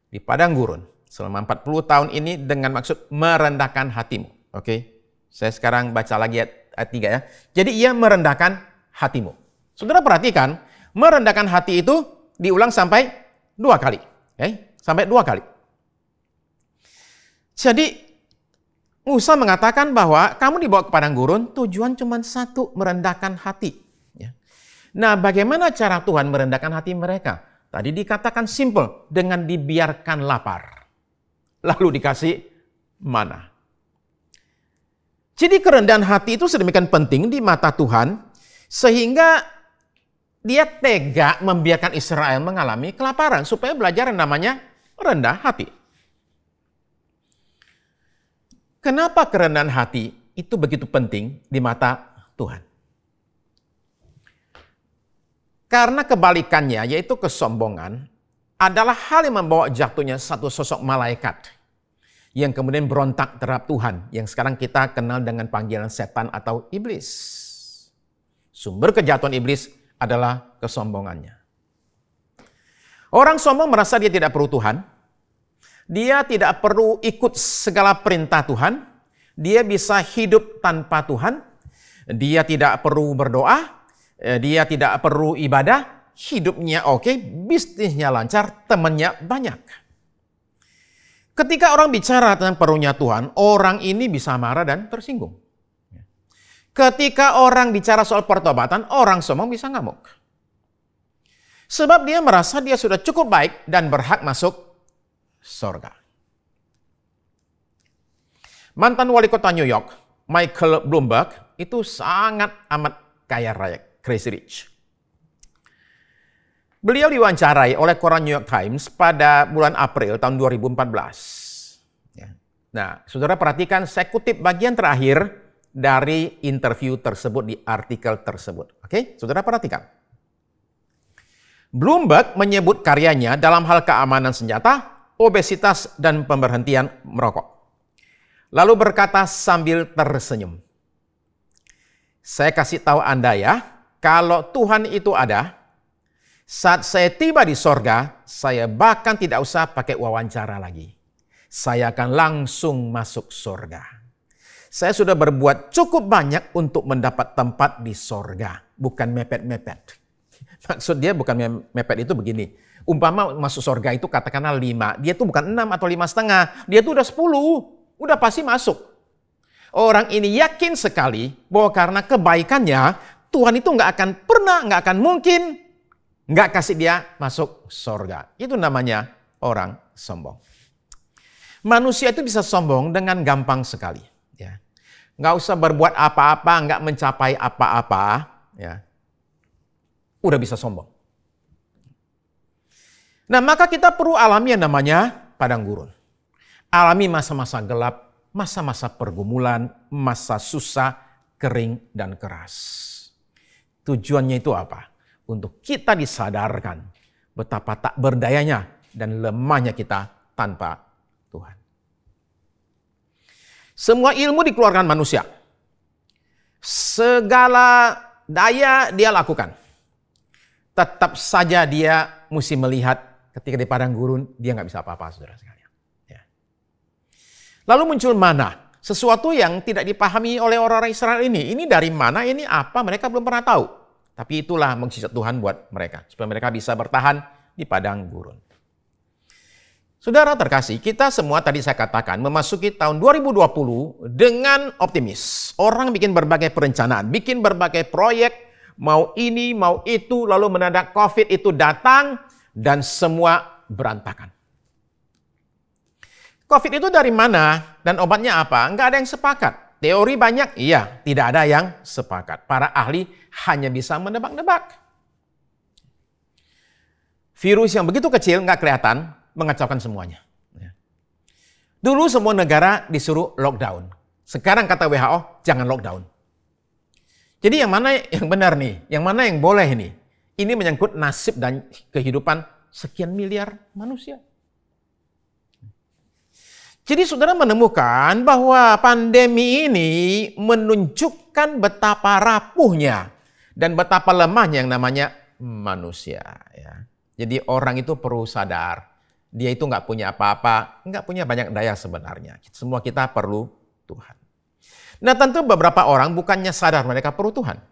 di padang gurun selama 40 tahun ini dengan maksud merendahkan hatimu. Oke, saya sekarang baca lagi ayat 3 ya. Jadi ia merendahkan hatimu. Saudara perhatikan, merendahkan hati itu diulang sampai 2 kali. Sampai 2 kali. Jadi Musa mengatakan bahwa kamu dibawa ke padang gurun, tujuan cuma 1, merendahkan hati. Nah, bagaimana cara Tuhan merendahkan hati mereka? Tadi dikatakan simple, dengan dibiarkan lapar. Lalu dikasih mana. Jadi kerendahan hati itu sedemikian penting di mata Tuhan, sehingga dia tega membiarkan Israel mengalami kelaparan, supaya belajar yang namanya rendah hati. Kenapa kerendahan hati itu begitu penting di mata Tuhan? Karena kebalikannya, yaitu kesombongan, adalah hal yang membawa jatuhnya satu sosok malaikat yang kemudian berontak terhadap Tuhan, yang sekarang kita kenal dengan panggilan setan atau iblis. Sumber kejatuhan iblis adalah kesombongannya. Orang sombong merasa dia tidak perlu Tuhan, dia tidak perlu ikut segala perintah Tuhan, dia bisa hidup tanpa Tuhan, dia tidak perlu berdoa, dia tidak perlu ibadah, hidupnya oke, bisnisnya lancar, temannya banyak. Ketika orang bicara tentang perlunya Tuhan, orang ini bisa marah dan tersinggung. Ketika orang bicara soal pertobatan, orang sombong bisa ngamuk. Sebab dia merasa dia sudah cukup baik dan berhak masuk surga. Mantan wali kota New York, Michael Bloomberg, itu sangat amat kaya raya, crazy rich. Beliau diwawancarai oleh koran New York Times pada bulan April tahun 2014. Nah, saudara perhatikan, saya kutip bagian terakhir dari interview tersebut di artikel tersebut. Oke, saudara perhatikan. Bloomberg menyebut karyanya dalam hal keamanan senjata, obesitas, dan pemberhentian merokok. Lalu berkata sambil tersenyum, saya kasih tahu Anda ya, kalau Tuhan itu ada, saat saya tiba di sorga, saya bahkan tidak usah pakai wawancara lagi. Saya akan langsung masuk sorga. Saya sudah berbuat cukup banyak untuk mendapat tempat di sorga, bukan mepet-mepet. Maksud dia bukan mepet itu begini. Umpama masuk sorga itu katakanlah 5. Dia tuh bukan 6 atau 5,5. Dia tuh udah 10. Udah pasti masuk. Orang ini yakin sekali bahwa karena kebaikannya, Tuhan itu nggak akan pernah, nggak akan mungkin nggak kasih dia masuk sorga. Itu namanya orang sombong. Manusia itu bisa sombong dengan gampang sekali. Ya. Nggak usah berbuat apa-apa, nggak mencapai apa-apa. Ya. Udah bisa sombong. Nah, maka kita perlu alami yang namanya padang gurun. Alami masa-masa gelap, masa-masa pergumulan, masa susah, kering, dan keras. Tujuannya itu apa? Untuk kita disadarkan betapa tak berdayanya dan lemahnya kita tanpa Tuhan. Semua ilmu dikeluarkan manusia. Segala daya dia lakukan. Tetap saja dia mesti melihat ketika di padang gurun, dia nggak bisa apa-apa, saudara sekalian. Lalu muncul mana, sesuatu yang tidak dipahami oleh orang-orang Israel ini. Ini dari mana, ini apa, mereka belum pernah tahu. Tapi itulah mukjizat Tuhan buat mereka, supaya mereka bisa bertahan di padang gurun. Saudara terkasih, kita semua tadi saya katakan memasuki tahun 2020 dengan optimis. Orang bikin berbagai perencanaan, bikin berbagai proyek, mau ini, mau itu, lalu mendadak COVID itu datang dan semua berantakan. COVID itu dari mana dan obatnya apa? Enggak ada yang sepakat. Teori banyak, iya, tidak ada yang sepakat. Para ahli hanya bisa menebak-nebak. Virus yang begitu kecil, nggak kelihatan, mengacaukan semuanya. Dulu semua negara disuruh lockdown. Sekarang kata WHO, jangan lockdown. Jadi yang mana yang benar nih? Yang mana yang boleh nih? Ini menyangkut nasib dan kehidupan sekian miliar manusia. Jadi saudara menemukan bahwa pandemi ini menunjukkan betapa rapuhnya dan betapa lemahnya yang namanya manusia. Ya. Jadi orang itu perlu sadar, dia itu nggak punya apa-apa, nggak punya banyak daya sebenarnya. Semua kita perlu Tuhan. Nah tentu beberapa orang bukannya sadar mereka perlu Tuhan.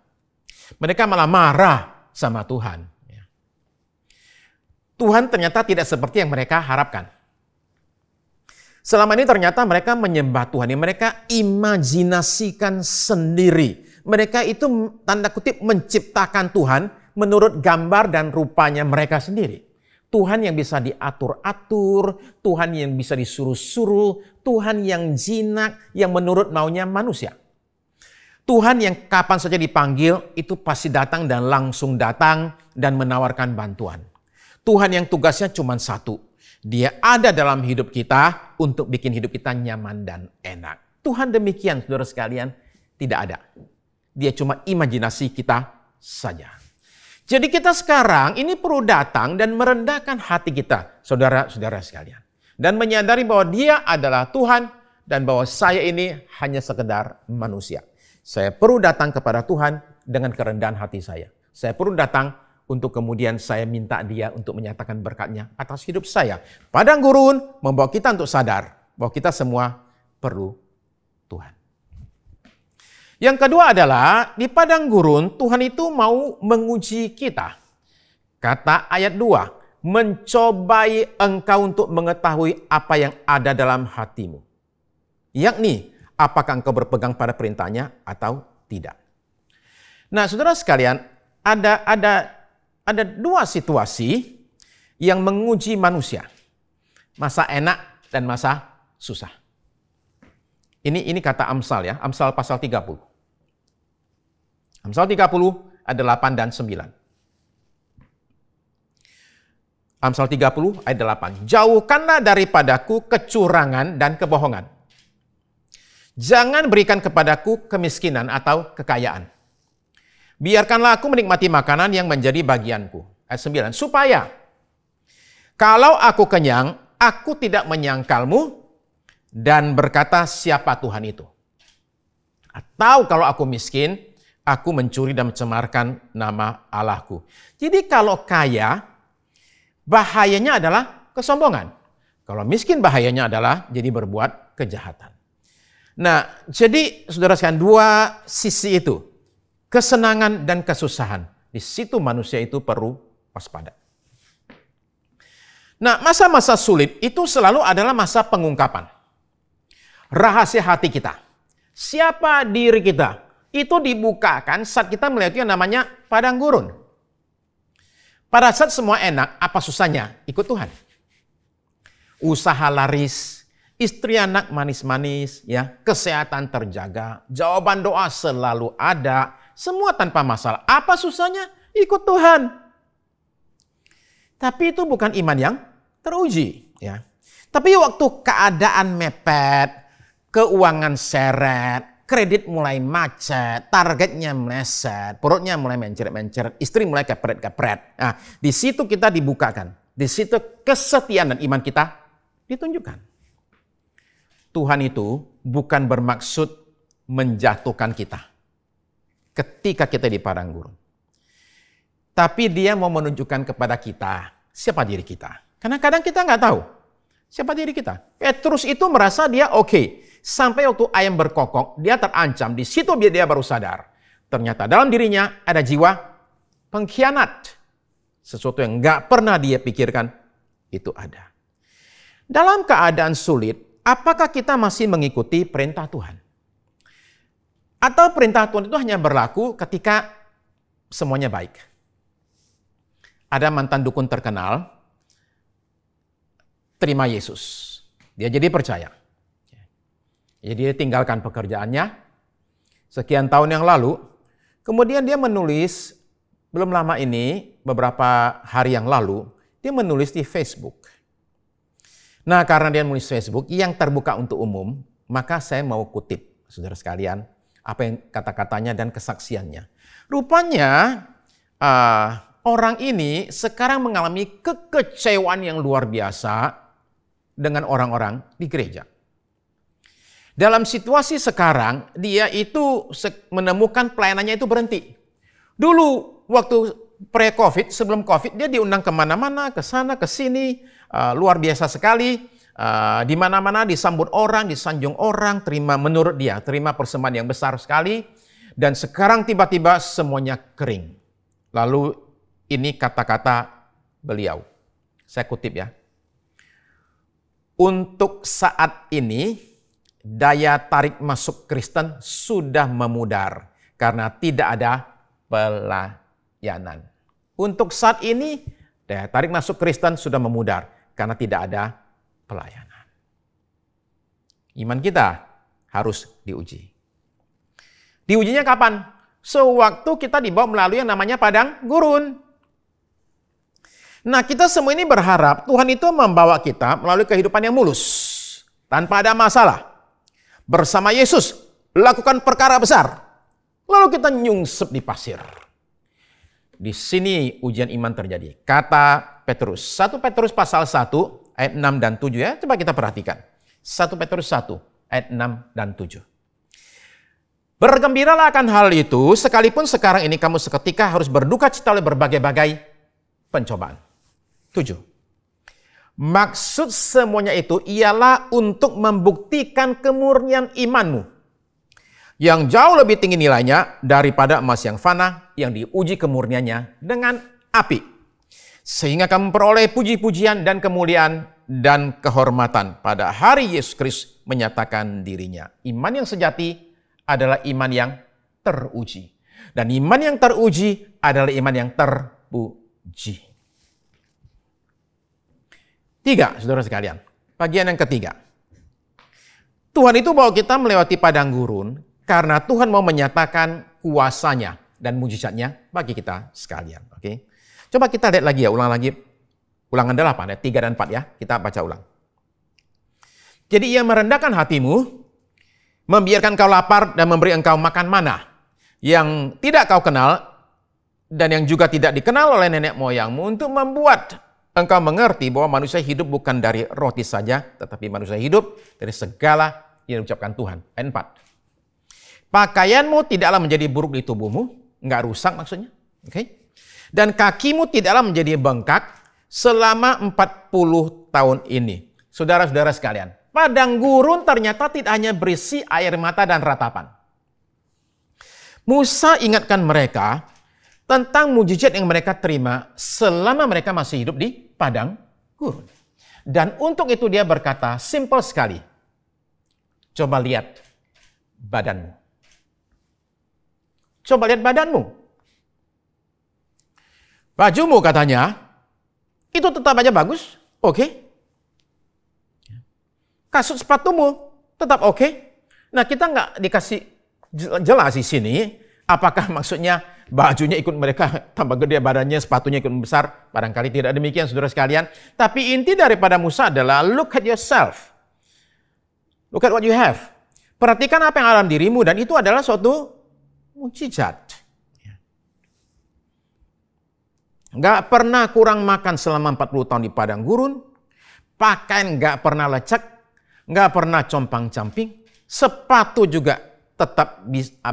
Mereka malah marah sama Tuhan. Ya. Tuhan ternyata tidak seperti yang mereka harapkan. Selama ini ternyata mereka menyembah Tuhan, mereka imajinasikan sendiri. Mereka itu tanda kutip menciptakan Tuhan menurut gambar dan rupanya mereka sendiri. Tuhan yang bisa diatur-atur, Tuhan yang bisa disuruh-suruh, Tuhan yang jinak, yang menurut maunya manusia. Tuhan yang kapan saja dipanggil itu pasti datang dan langsung datang dan menawarkan bantuan. Tuhan yang tugasnya cuma satu. Dia ada dalam hidup kita untuk bikin hidup kita nyaman dan enak. Tuhan demikian, saudara sekalian, tidak ada. Dia cuma imajinasi kita saja. Jadi kita sekarang ini perlu datang dan merendahkan hati kita, saudara-saudara sekalian. Dan menyadari bahwa dia adalah Tuhan dan bahwa saya ini hanya sekedar manusia. Saya perlu datang kepada Tuhan dengan kerendahan hati saya. Saya perlu datang untuk kemudian saya minta dia untuk menyatakan berkat-Nya atas hidup saya. Padang gurun membawa kita untuk sadar bahwa kita semua perlu Tuhan. Yang kedua adalah di padang gurun Tuhan itu mau menguji kita. Kata ayat 2, mencobai engkau untuk mengetahui apa yang ada dalam hatimu. Yakni, apakah engkau berpegang pada perintahnya atau tidak. Nah saudara sekalian, ada dua situasi yang menguji manusia. Masa enak dan masa susah. Ini kata Amsal ya, Amsal pasal 30. Amsal 30 ayat 8 dan 9. Amsal 30 ayat 8. Jauhkanlah daripadaku kecurangan dan kebohongan. Jangan berikan kepadaku kemiskinan atau kekayaan. Biarkanlah aku menikmati makanan yang menjadi bagianku. Ayat 9. Supaya kalau aku kenyang, aku tidak menyangkalmu dan berkata siapa Tuhan itu. Atau kalau aku miskin, aku mencuri dan mencemarkan nama Allahku. Jadi kalau kaya, bahayanya adalah kesombongan. Kalau miskin bahayanya adalah jadi berbuat kejahatan. Nah, jadi saudara sekalian, dua sisi itu. Kesenangan dan kesusahan. Di situ manusia itu perlu waspada. Nah, masa-masa sulit itu selalu adalah masa pengungkapan. Rahasia hati kita. Siapa diri kita? Itu dibukakan saat kita melihat yang namanya padang gurun. Pada saat semua enak, apa susahnya? Ikut Tuhan. Usaha laris, istri anak manis-manis, ya, kesehatan terjaga, jawaban doa selalu ada, semua tanpa masalah. Apa susahnya? Ikut Tuhan. Tapi itu bukan iman yang teruji, ya. Tapi waktu keadaan mepet, keuangan seret, kredit mulai macet, targetnya meleset, perutnya mulai menceret-menceret, istri mulai kepret-kepret. Nah, di situ kita dibukakan. Di situ kesetiaan dan iman kita ditunjukkan. Tuhan itu bukan bermaksud menjatuhkan kita ketika kita di padang gurun. Tapi dia mau menunjukkan kepada kita siapa diri kita. Karena kadang kita nggak tahu siapa diri kita. Petrus itu merasa dia oke. Sampai waktu ayam berkokok, dia terancam. Di situ dia baru sadar. Ternyata dalam dirinya ada jiwa pengkhianat. Sesuatu yang nggak pernah dia pikirkan itu ada. Dalam keadaan sulit, apakah kita masih mengikuti perintah Tuhan? Atau perintah Tuhan itu hanya berlaku ketika semuanya baik? Ada mantan dukun terkenal, terima Yesus. Dia jadi percaya. Jadi dia tinggalkan pekerjaannya sekian tahun yang lalu. Kemudian dia menulis, belum lama ini, beberapa hari yang lalu, dia menulis di Facebook. Nah, karena dia menulis Facebook yang terbuka untuk umum, maka saya mau kutip, saudara sekalian, apa yang kata-katanya dan kesaksiannya. Rupanya, orang ini sekarang mengalami kekecewaan yang luar biasa dengan orang-orang di gereja. Dalam situasi sekarang, dia itu menemukan pelayanannya itu berhenti. Dulu, waktu pre-COVID, sebelum COVID, dia diundang kemana-mana, ke sana, ke sini, luar biasa sekali. Di mana-mana disambut orang, disanjung orang, menurut dia, terima persembahan yang besar sekali. Dan sekarang tiba-tiba semuanya kering. Lalu ini kata-kata beliau. Saya kutip ya. Untuk saat ini, daya tarik masuk Kristen sudah memudar karena tidak ada pelayanan. Untuk saat ini, daya tarik masuk Kristen sudah memudar karena tidak ada pelayanan. Iman kita harus diuji. Diujinya kapan? Sewaktu kita dibawa melalui yang namanya padang gurun. Nah, kita semua ini berharap Tuhan itu membawa kita melalui kehidupan yang mulus, tanpa ada masalah. Bersama Yesus, lakukan perkara besar. Lalu kita nyungsep di pasir. Di sini ujian iman terjadi. Kata Petrus, 1 Petrus pasal 1 ayat 6 dan 7 ya. Coba kita perhatikan. 1 Petrus 1 ayat 6 dan 7. Bergembiralah akan hal itu, sekalipun sekarang ini kamu seketika harus berduka cita oleh berbagai-bagai pencobaan. 7. Maksud semuanya itu ialah untuk membuktikan kemurnian imanmu yang jauh lebih tinggi nilainya daripada emas yang fana yang diuji kemurniannya dengan api. Sehingga kamu memperoleh puji-pujian dan kemuliaan dan kehormatan pada hari Yesus Kristus menyatakan dirinya. Iman yang sejati adalah iman yang teruji. Dan iman yang teruji adalah iman yang terpuji. 3, saudara sekalian. Bagian yang ketiga. Tuhan itu bawa kita melewati padang gurun karena Tuhan mau menyatakan kuasanya dan mujizatnya bagi kita sekalian. Oke. Coba kita lihat lagi ya, ulang lagi. Ulangan 8, ayat 3 dan 4 ya. Kita baca ulang. Jadi ia merendahkan hatimu, membiarkan kau lapar dan memberi engkau makan mana yang tidak kau kenal dan yang juga tidak dikenal oleh nenek moyangmu untuk membuat engkau mengerti bahwa manusia hidup bukan dari roti saja, tetapi manusia hidup dari segala yang diucapkan Tuhan. Ayat 4. Pakaianmu tidaklah menjadi buruk di tubuhmu, enggak rusak maksudnya. Oke. Dan kakimu tidaklah menjadi bengkak selama 40 tahun ini. Saudara-saudara sekalian, padang gurun ternyata tidak hanya berisi air mata dan ratapan. Musa ingatkan mereka tentang mujizat yang mereka terima selama mereka masih hidup di padang gurun. Dan untuk itu dia berkata, simple sekali. Coba lihat badanmu. Coba lihat badanmu. Bajumu katanya, itu tetap aja bagus, oke. Kasut sepatumu tetap oke. Nah, kita nggak dikasih jelas di sini, apakah maksudnya bajunya ikut mereka tambah gede badannya, sepatunya ikut besar. Barangkali tidak demikian, saudara sekalian. Tapi inti daripada Musa adalah look at yourself. Look at what you have. Perhatikan apa yang ada dalam dirimu dan itu adalah suatu mukjizat. Nggak pernah kurang makan selama 40 tahun di padang gurun, pakaian nggak pernah lecek, nggak pernah compang-camping, sepatu juga tetap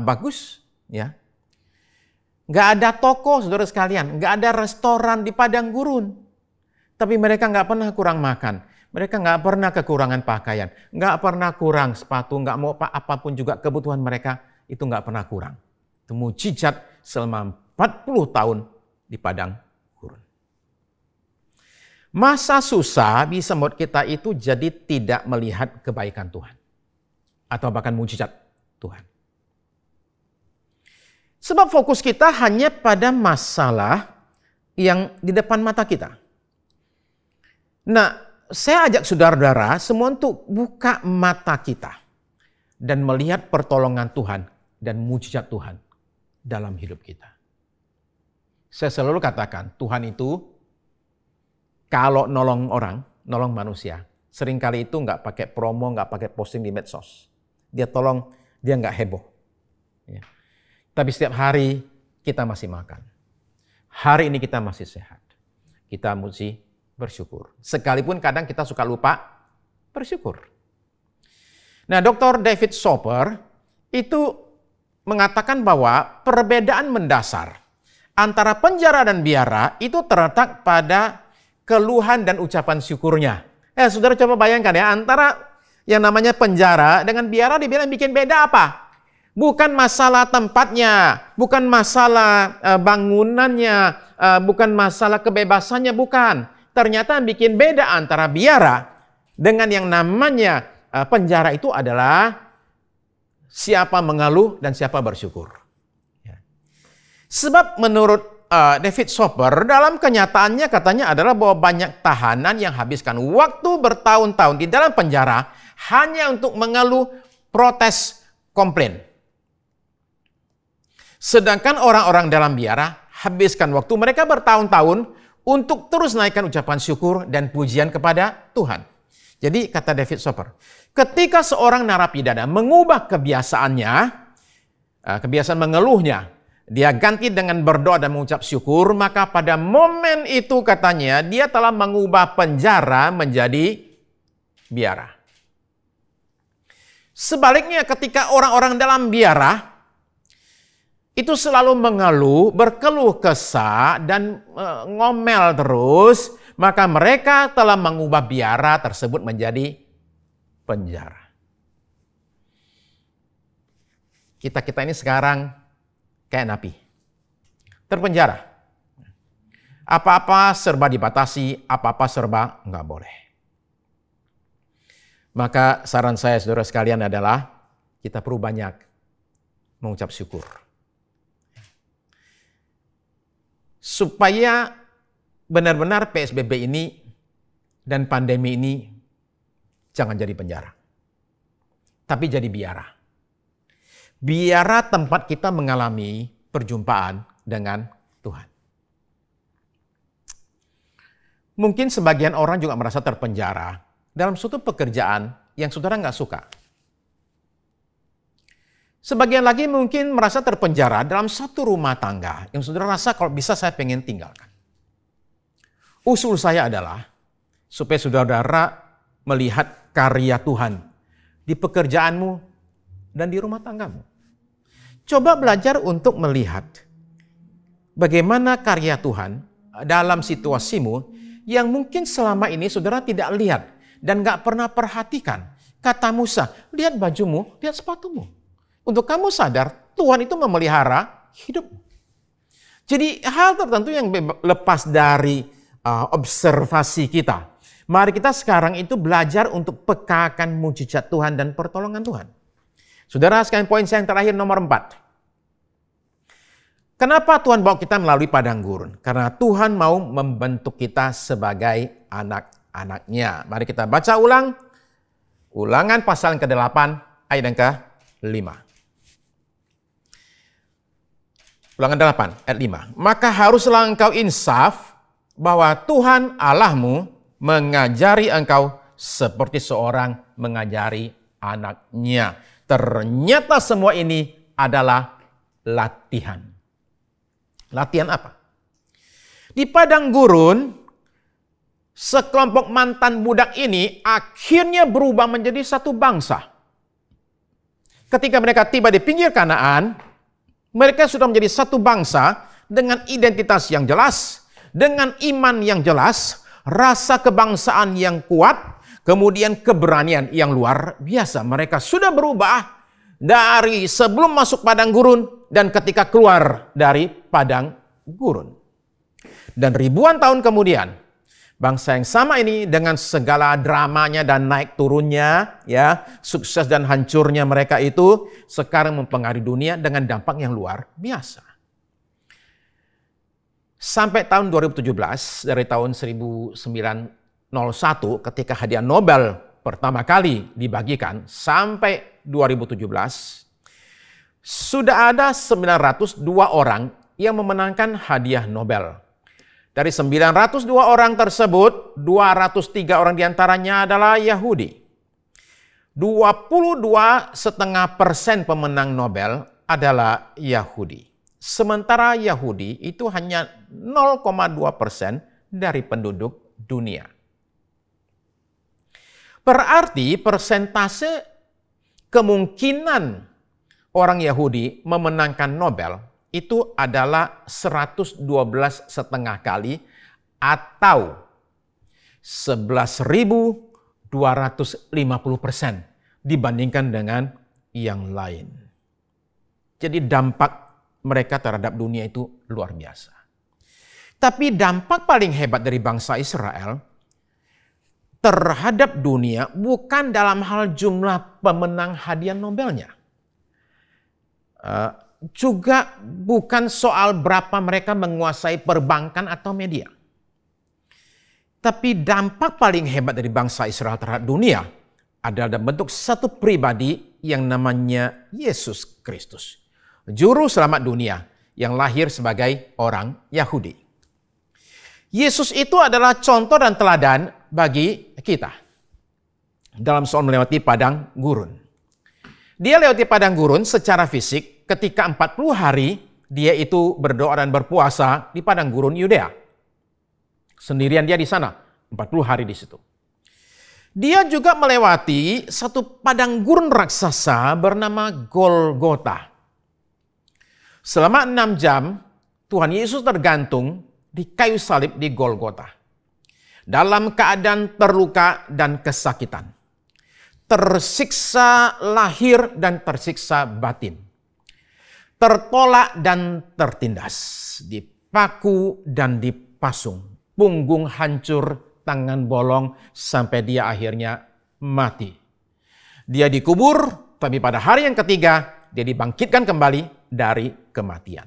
bagus, ya. Nggak ada toko, saudara sekalian, nggak ada restoran di padang gurun. Tapi mereka nggak pernah kurang makan, mereka nggak pernah kekurangan pakaian, nggak pernah kurang sepatu, nggak mau apapun juga kebutuhan mereka itu nggak pernah kurang. Itu mukjizat selama 40 tahun di padang gurun. Masa susah bisa membuat kita itu jadi tidak melihat kebaikan Tuhan. Atau bahkan mujizat Tuhan. Sebab fokus kita hanya pada masalah yang di depan mata kita. Nah, saya ajak saudara-saudara semua untuk buka mata kita. Dan melihat pertolongan Tuhan dan mujizat Tuhan dalam hidup kita. Saya selalu katakan, Tuhan itu kalau nolong orang, nolong manusia, seringkali itu nggak pakai promo, nggak pakai posting di medsos. Dia tolong, dia nggak heboh. Ya. Tapi setiap hari kita masih makan. Hari ini kita masih sehat. Kita mesti bersyukur. Sekalipun kadang kita suka lupa bersyukur. Nah, Dr. David Soper itu mengatakan bahwa perbedaan mendasar antara penjara dan biara itu terletak pada keluhan dan ucapan syukurnya. Saudara coba bayangkan ya, antara yang namanya penjara dengan biara dibilang bikin beda apa? Bukan masalah tempatnya, bukan masalah bangunannya, bukan masalah kebebasannya, bukan. Ternyata yang bikin beda antara biara dengan yang namanya penjara itu adalah siapa mengeluh dan siapa bersyukur. Sebab menurut David Soper, dalam kenyataannya katanya adalah bahwa banyak tahanan yang habiskan waktu bertahun-tahun di dalam penjara hanya untuk mengeluh, protes, komplain. Sedangkan orang-orang dalam biara habiskan waktu mereka bertahun-tahun untuk terus naikkan ucapan syukur dan pujian kepada Tuhan. Jadi kata David Soper, ketika seorang narapidana mengubah kebiasaannya, kebiasaan mengeluhnya, dia ganti dengan berdoa dan mengucap syukur, maka pada momen itu katanya dia telah mengubah penjara menjadi biara. Sebaliknya ketika orang-orang dalam biara itu selalu mengeluh, berkeluh kesah dan ngomel terus, maka mereka telah mengubah biara tersebut menjadi penjara. Kita ini sekarang kayak napi, terpenjara. Apa-apa serba dibatasi, apa-apa serba nggak boleh. Maka saran saya saudara sekalian adalah kita perlu banyak mengucap syukur. Supaya benar-benar PSBB ini dan pandemi ini jangan jadi penjara, tapi jadi biara. Biara tempat kita mengalami perjumpaan dengan Tuhan. Mungkin sebagian orang juga merasa terpenjara dalam suatu pekerjaan yang saudara nggak suka. Sebagian lagi mungkin merasa terpenjara dalam satu rumah tangga yang saudara rasa kalau bisa saya pengen tinggalkan. Usul saya adalah supaya saudara melihat karya Tuhan di pekerjaanmu dan di rumah tanggamu. Coba belajar untuk melihat bagaimana karya Tuhan dalam situasimu yang mungkin selama ini saudara tidak lihat dan gak pernah perhatikan. Kata Musa, lihat bajumu, lihat sepatumu. Untuk kamu sadar Tuhan itu memelihara hidupmu. Jadi hal tertentu yang lepas dari observasi kita. Mari kita sekarang itu belajar untuk pekakan mujizat Tuhan dan pertolongan Tuhan. Saudara, sekalian poin saya yang terakhir nomor 4. Kenapa Tuhan bawa kita melalui padang gurun? Karena Tuhan mau membentuk kita sebagai anak-anaknya. Mari kita baca ulang. Ulangan pasal yang ke-8 ayat yang ke-5. Ulangan 8 ayat 5. Maka haruslah engkau insaf bahwa Tuhan Allahmu mengajari engkau seperti seorang mengajari anaknya. Ternyata semua ini adalah latihan. Latihan apa? Di padang gurun, sekelompok mantan budak ini akhirnya berubah menjadi satu bangsa. Ketika mereka tiba di pinggir Kanaan, mereka sudah menjadi satu bangsa dengan identitas yang jelas, dengan iman yang jelas, rasa kebangsaan yang kuat, kemudian keberanian yang luar biasa. Mereka sudah berubah dari sebelum masuk padang gurun dan ketika keluar dari padang gurun. Dan ribuan tahun kemudian, bangsa yang sama ini dengan segala dramanya dan naik turunnya, ya, sukses dan hancurnya mereka itu sekarang mempengaruhi dunia dengan dampak yang luar biasa. Sampai tahun 2017, dari tahun 1901 ketika hadiah Nobel pertama kali dibagikan sampai 2017, sudah ada 902 orang yang memenangkan hadiah Nobel. Dari 902 orang tersebut, 203 orang diantaranya adalah Yahudi. 22,5% pemenang Nobel adalah Yahudi. Sementara Yahudi itu hanya 0,2% dari penduduk dunia. Berarti persentase kemungkinan orang Yahudi memenangkan Nobel itu adalah 112,5 kali atau 11.250% dibandingkan dengan yang lain. Jadi dampak mereka terhadap dunia itu luar biasa. Tapi dampak paling hebat dari bangsa Israel terhadap dunia bukan dalam hal jumlah pemenang hadiah Nobelnya. Juga bukan soal berapa mereka menguasai perbankan atau media. Tapi dampak paling hebat dari bangsa Israel terhadap dunia adalah dalam bentuk satu pribadi yang namanya Yesus Kristus. Juru selamat dunia yang lahir sebagai orang Yahudi. Yesus itu adalah contoh dan teladan bagi kita dalam soal melewati padang gurun. Dia lewati padang gurun secara fisik ketika 40 hari dia itu berdoa dan berpuasa di padang gurun Yudea. Sendirian dia di sana, 40 hari di situ. Dia juga melewati satu padang gurun raksasa bernama Golgota. Selama 6 jam, Tuhan Yesus tergantung di kayu salib di Golgota. Dalam keadaan terluka dan kesakitan. Tersiksa lahir dan tersiksa batin. Tertolak dan tertindas, dipaku dan dipasung, punggung hancur, tangan bolong, sampai dia akhirnya mati. Dia dikubur, tapi pada hari yang ketiga, dia dibangkitkan kembali dari kematian.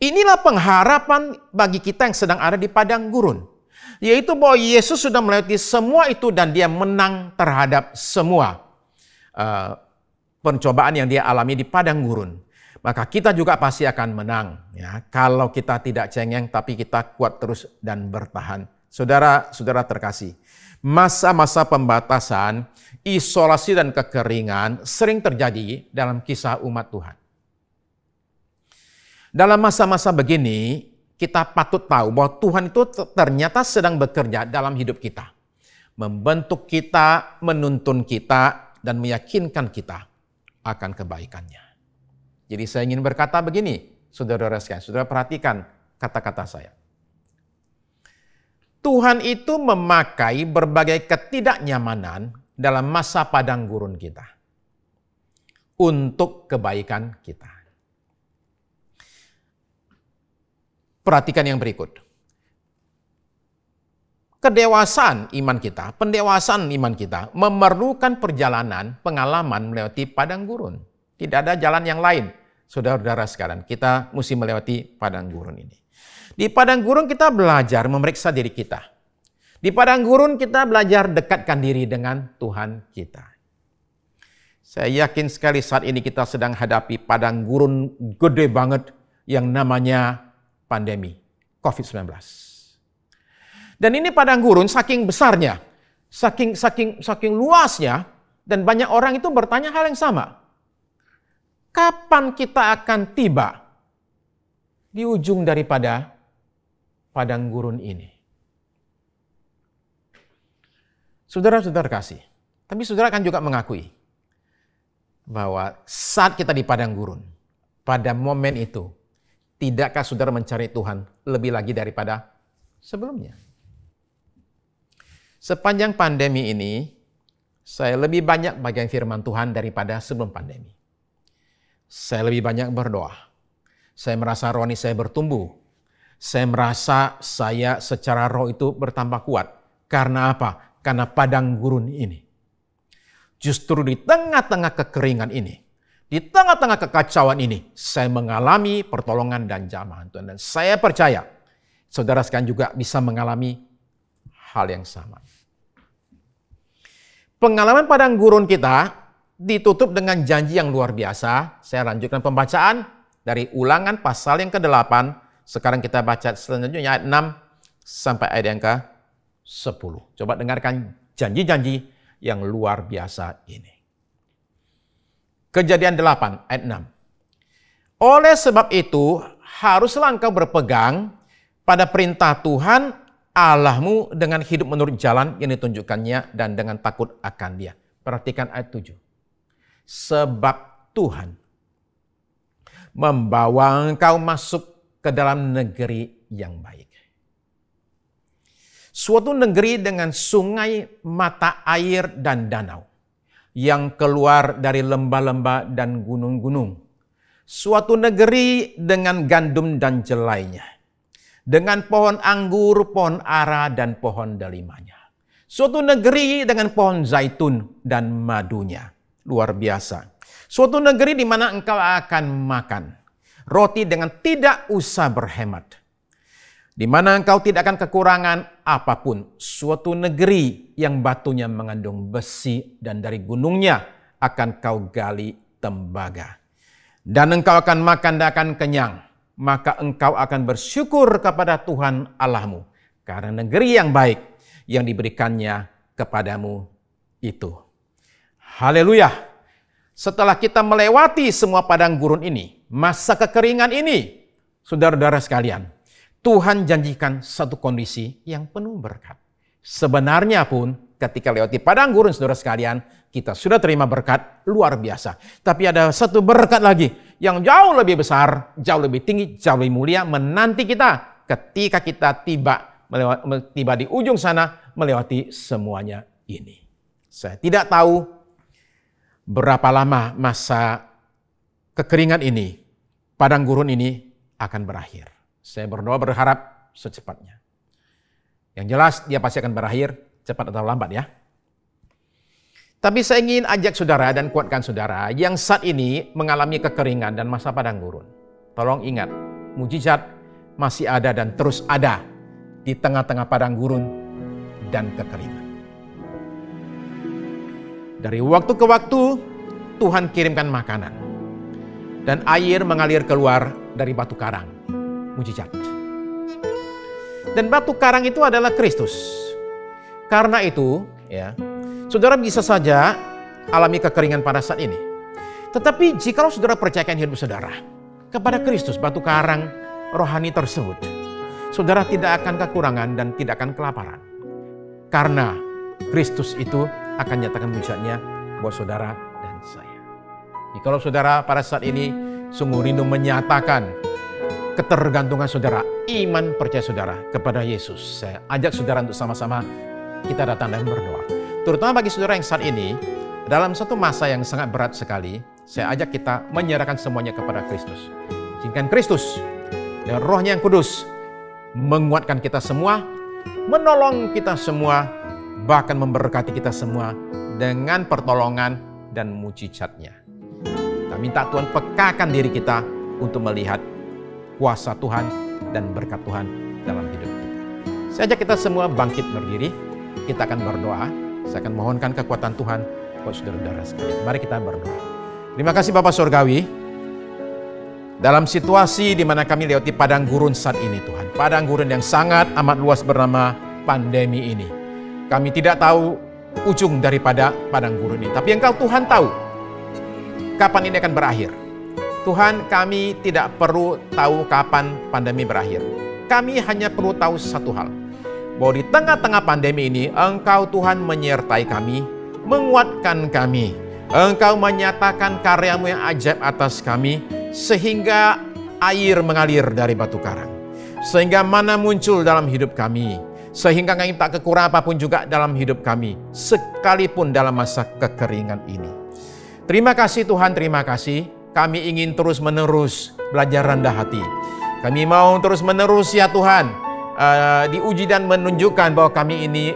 Inilah pengharapan bagi kita yang sedang ada di padang gurun. Yaitu bahwa Yesus sudah melewati semua itu dan dia menang terhadap semua pencobaan yang dia alami di padang gurun. Maka kita juga pasti akan menang. Ya, kalau kita tidak cengeng, tapi kita kuat terus dan bertahan. Saudara-saudara terkasih, masa-masa pembatasan, isolasi dan kekeringan sering terjadi dalam kisah umat Tuhan. Dalam masa-masa begini, kita patut tahu bahwa Tuhan itu ternyata sedang bekerja dalam hidup kita. Membentuk kita, menuntun kita, dan meyakinkan kita akan kebaikannya. Jadi saya ingin berkata begini, saudara-saudara sekalian, saudara perhatikan kata-kata saya. Tuhan itu memakai berbagai ketidaknyamanan dalam masa padang gurun kita untuk kebaikan kita. Perhatikan yang berikut. Kedewasaan iman kita, pendewasaan iman kita memerlukan perjalanan, pengalaman melewati padang gurun. Tidak ada jalan yang lain. Saudara-saudara sekalian, kita mesti melewati padang gurun ini. Di padang gurun kita belajar memeriksa diri kita. Di padang gurun kita belajar dekatkan diri dengan Tuhan kita. Saya yakin sekali saat ini kita sedang hadapi padang gurun gede banget yang namanya pandemi COVID-19. Dan ini padang gurun saking besarnya, saking luasnya, dan banyak orang itu bertanya hal yang sama. kapan kita akan tiba di ujung daripada padang gurun ini? Saudara-saudara kasih, tapi saudara akan juga mengakui bahwa saat kita di padang gurun, pada momen itu, tidakkah saudara mencari Tuhan lebih lagi daripada sebelumnya? Sepanjang pandemi ini, saya lebih banyak bagian firman Tuhan daripada sebelum pandemi. Saya lebih banyak berdoa. Saya merasa rohani saya bertumbuh. Saya merasa saya secara roh itu bertambah kuat. Karena apa? Karena padang gurun ini. Justru di tengah-tengah kekeringan ini, di tengah-tengah kekacauan ini, saya mengalami pertolongan dan jamahan Tuhan. Dan saya percaya, saudara sekalian juga bisa mengalami hal yang sama. Pengalaman padang gurun kita ditutup dengan janji yang luar biasa. Saya lanjutkan pembacaan dari Ulangan pasal yang ke-8. Sekarang kita baca selanjutnya ayat 6 sampai ayat yang ke-10. Coba dengarkan janji-janji yang luar biasa ini. Kejadian 8 ayat 6. Oleh sebab itu, haruslah engkau berpegang pada perintah Tuhan Allahmu dengan hidup menurut jalan yang ditunjukkannya dan dengan takut akan Dia. Perhatikan ayat 7. Sebab Tuhan membawa engkau masuk ke dalam negeri yang baik. Suatu negeri dengan sungai, mata air, dan danau yang keluar dari lembah-lembah dan gunung-gunung. Suatu negeri dengan gandum dan jelainya, dengan pohon anggur, pohon ara, dan pohon delimanya. Suatu negeri dengan pohon zaitun dan madunya. Luar biasa. Suatu negeri di mana engkau akan makan roti dengan tidak usah berhemat, di mana engkau tidak akan kekurangan apapun. Suatu negeri yang batunya mengandung besi dan dari gunungnya akan kau gali tembaga. Dan engkau akan makan dan akan kenyang. Maka engkau akan bersyukur kepada Tuhan Allahmu karena negeri yang baik yang diberikannya kepadamu itu. Haleluya. Setelah kita melewati semua padang gurun ini, masa kekeringan ini, saudara-saudara sekalian, Tuhan janjikan satu kondisi yang penuh berkat. Sebenarnya pun ketika lewati padang gurun, saudara sekalian, kita sudah terima berkat luar biasa. Tapi ada satu berkat lagi yang jauh lebih besar, jauh lebih tinggi, jauh lebih mulia menanti kita ketika kita tiba di ujung sana melewati semuanya ini. Saya tidak tahu berapa lama masa kekeringan ini, padang gurun ini akan berakhir. Saya berdoa berharap secepatnya. Yang jelas dia pasti akan berakhir cepat atau lambat ya. Tapi saya ingin ajak saudara dan kuatkan saudara yang saat ini mengalami kekeringan dan masa padang gurun. Tolong ingat, mujizat masih ada dan terus ada di tengah-tengah padang gurun dan kekeringan. Dari waktu ke waktu Tuhan kirimkan makanan dan air mengalir keluar dari batu karang. Mujizat. Dan batu karang itu adalah Kristus. Karena itu, ya, saudara bisa saja alami kekeringan pada saat ini. Tetapi jikalau saudara percayakan hidup saudara kepada Kristus, batu karang rohani tersebut, saudara tidak akan kekurangan dan tidak akan kelaparan. Karena Kristus itu akan nyatakan mujizatnya buat saudara dan saya. Jikalau saudara pada saat ini sungguh rindu menyatakan ketergantungan saudara, iman percaya saudara kepada Yesus, saya ajak saudara untuk sama-sama kita datang dan berdoa. Terutama bagi saudara yang saat ini dalam satu masa yang sangat berat sekali, saya ajak kita menyerahkan semuanya kepada Kristus. Izinkan Kristus dan Roh-Nya yang kudus menguatkan kita semua, menolong kita semua, bahkan memberkati kita semua dengan pertolongan dan mujizat-Nya. Kita minta Tuhan pekakan diri kita untuk melihat kuasa Tuhan dan berkat Tuhan dalam hidup kita. Saya ajak kita semua bangkit berdiri. Kita akan berdoa. Saya akan mohonkan kekuatan Tuhan buat saudara-saudara sekalian. Mari kita berdoa. Terima kasih Bapa Surgawi. Dalam situasi di mana kami lewati padang gurun saat ini Tuhan. Padang gurun yang sangat amat luas bernama pandemi ini. Kami tidak tahu ujung daripada padang gurun ini. Tapi Engkau Tuhan tahu kapan ini akan berakhir. Tuhan, kami tidak perlu tahu kapan pandemi berakhir. Kami hanya perlu tahu satu hal, bahwa di tengah-tengah pandemi ini, Engkau Tuhan menyertai kami, menguatkan kami. Engkau menyatakan karya-Mu yang ajaib atas kami, sehingga air mengalir dari batu karang. Sehingga mana muncul dalam hidup kami. Sehingga kami tak kekurangan apapun juga dalam hidup kami, sekalipun dalam masa kekeringan ini. Terima kasih Tuhan, terima kasih. Kami ingin terus-menerus belajar rendah hati. Kami mau terus-menerus ya Tuhan, diuji dan menunjukkan bahwa kami ini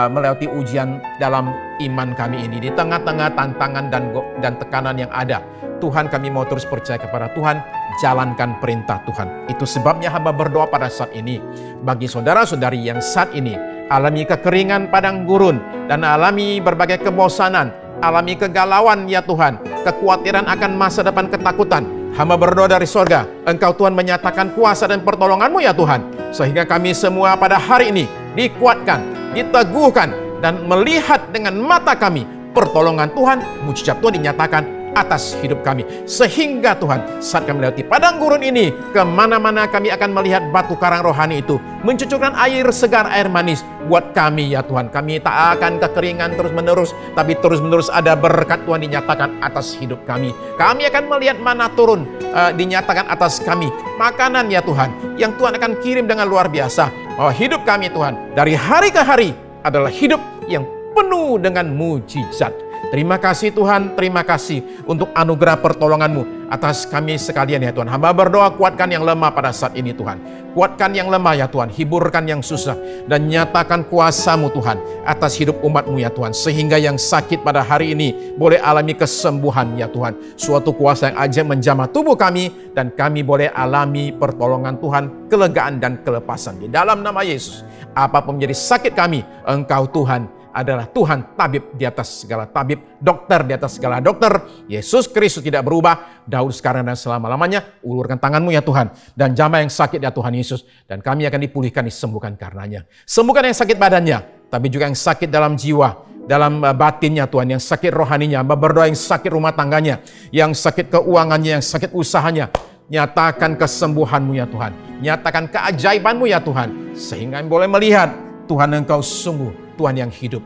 melewati ujian dalam iman kami ini. Di tengah-tengah tantangan dan tekanan yang ada, Tuhan, kami mau terus percaya kepada Tuhan, jalankan perintah Tuhan. Itu sebabnya hamba berdoa pada saat ini, bagi saudara-saudari yang saat ini alami kekeringan padang gurun, dan alami berbagai kebosanan, alami kegalauan ya Tuhan, kekhawatiran akan masa depan, ketakutan. Hamba berdoa dari sorga, Engkau Tuhan menyatakan kuasa dan pertolongan-Mu ya Tuhan, sehingga kami semua pada hari ini dikuatkan, diteguhkan, dan melihat dengan mata kami pertolongan Tuhan, mujizat Tuhan dinyatakan atas hidup kami. Sehingga Tuhan, saat kami melewati padang gurun ini, kemana-mana kami akan melihat batu karang rohani itu mencucurkan air segar, air manis buat kami ya Tuhan. Kami tak akan kekeringan terus-menerus, tapi terus-menerus ada berkat Tuhan dinyatakan atas hidup kami. Kami akan melihat mana turun dinyatakan atas kami. Makanan ya Tuhan, yang Tuhan akan kirim dengan luar biasa. Oh, hidup kami Tuhan, dari hari ke hari adalah hidup yang penuh dengan mujizat. Terima kasih Tuhan, terima kasih untuk anugerah pertolongan-Mu atas kami sekalian ya Tuhan. Hamba berdoa, kuatkan yang lemah pada saat ini Tuhan. Kuatkan yang lemah ya Tuhan, hiburkan yang susah, dan nyatakan kuasa-Mu Tuhan atas hidup umat-Mu ya Tuhan. Sehingga yang sakit pada hari ini boleh alami kesembuhan ya Tuhan. Suatu kuasa yang ajaib menjamah tubuh kami, dan kami boleh alami pertolongan Tuhan, kelegaan dan kelepasan. Di dalam nama Yesus, apapun menjadi sakit kami, Engkau Tuhan adalah Tuhan tabib di atas segala tabib, dokter di atas segala dokter. Yesus Kristus tidak berubah, dahulu, sekarang, dan selama-lamanya. Ulurkan tangan-Mu ya Tuhan, dan jamah yang sakit ya Tuhan Yesus, dan kami akan dipulihkan, disembuhkan karenanya. Sembuhkan yang sakit badannya, tapi juga yang sakit dalam jiwa, dalam batinnya Tuhan, yang sakit rohaninya. Hamba berdoa yang sakit rumah tangganya, yang sakit keuangannya, yang sakit usahanya. Nyatakan kesembuhan-Mu ya Tuhan, nyatakan keajaiban-Mu ya Tuhan, sehingga kami boleh melihat Tuhan, Engkau sungguh Tuhan yang hidup,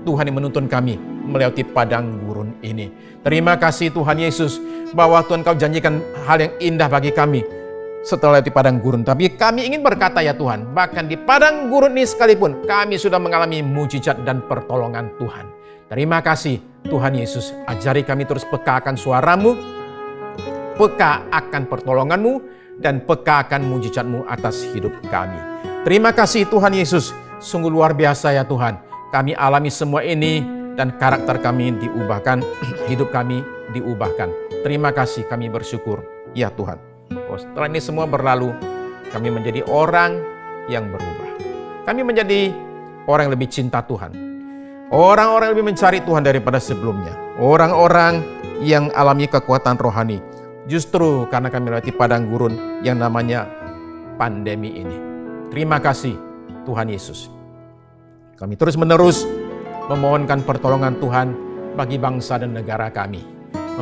Tuhan yang menuntun kami melewati padang gurun ini. Terima kasih Tuhan Yesus, bahwa Tuhan Kau janjikan hal yang indah bagi kami setelah melewati padang gurun. Tapi kami ingin berkata ya Tuhan, bahkan di padang gurun ini sekalipun kami sudah mengalami mujizat dan pertolongan Tuhan. Terima kasih Tuhan Yesus, ajari kami terus peka akan suara-Mu, peka akan pertolongan-Mu, dan peka akan mujizat-Mu atas hidup kami. Terima kasih Tuhan Yesus, sungguh luar biasa ya Tuhan. Kami alami semua ini, dan karakter kami diubahkan, hidup kami diubahkan. Terima kasih, kami bersyukur ya Tuhan. Setelah ini semua berlalu, kami menjadi orang yang berubah. Kami menjadi orang yang lebih cinta Tuhan. Orang-orang yang lebih mencari Tuhan daripada sebelumnya. Orang-orang yang alami kekuatan rohani. Justru karena kami melewati padang gurun yang namanya pandemi ini. Terima kasih Tuhan Yesus. Kami terus-menerus memohonkan pertolongan Tuhan bagi bangsa dan negara kami.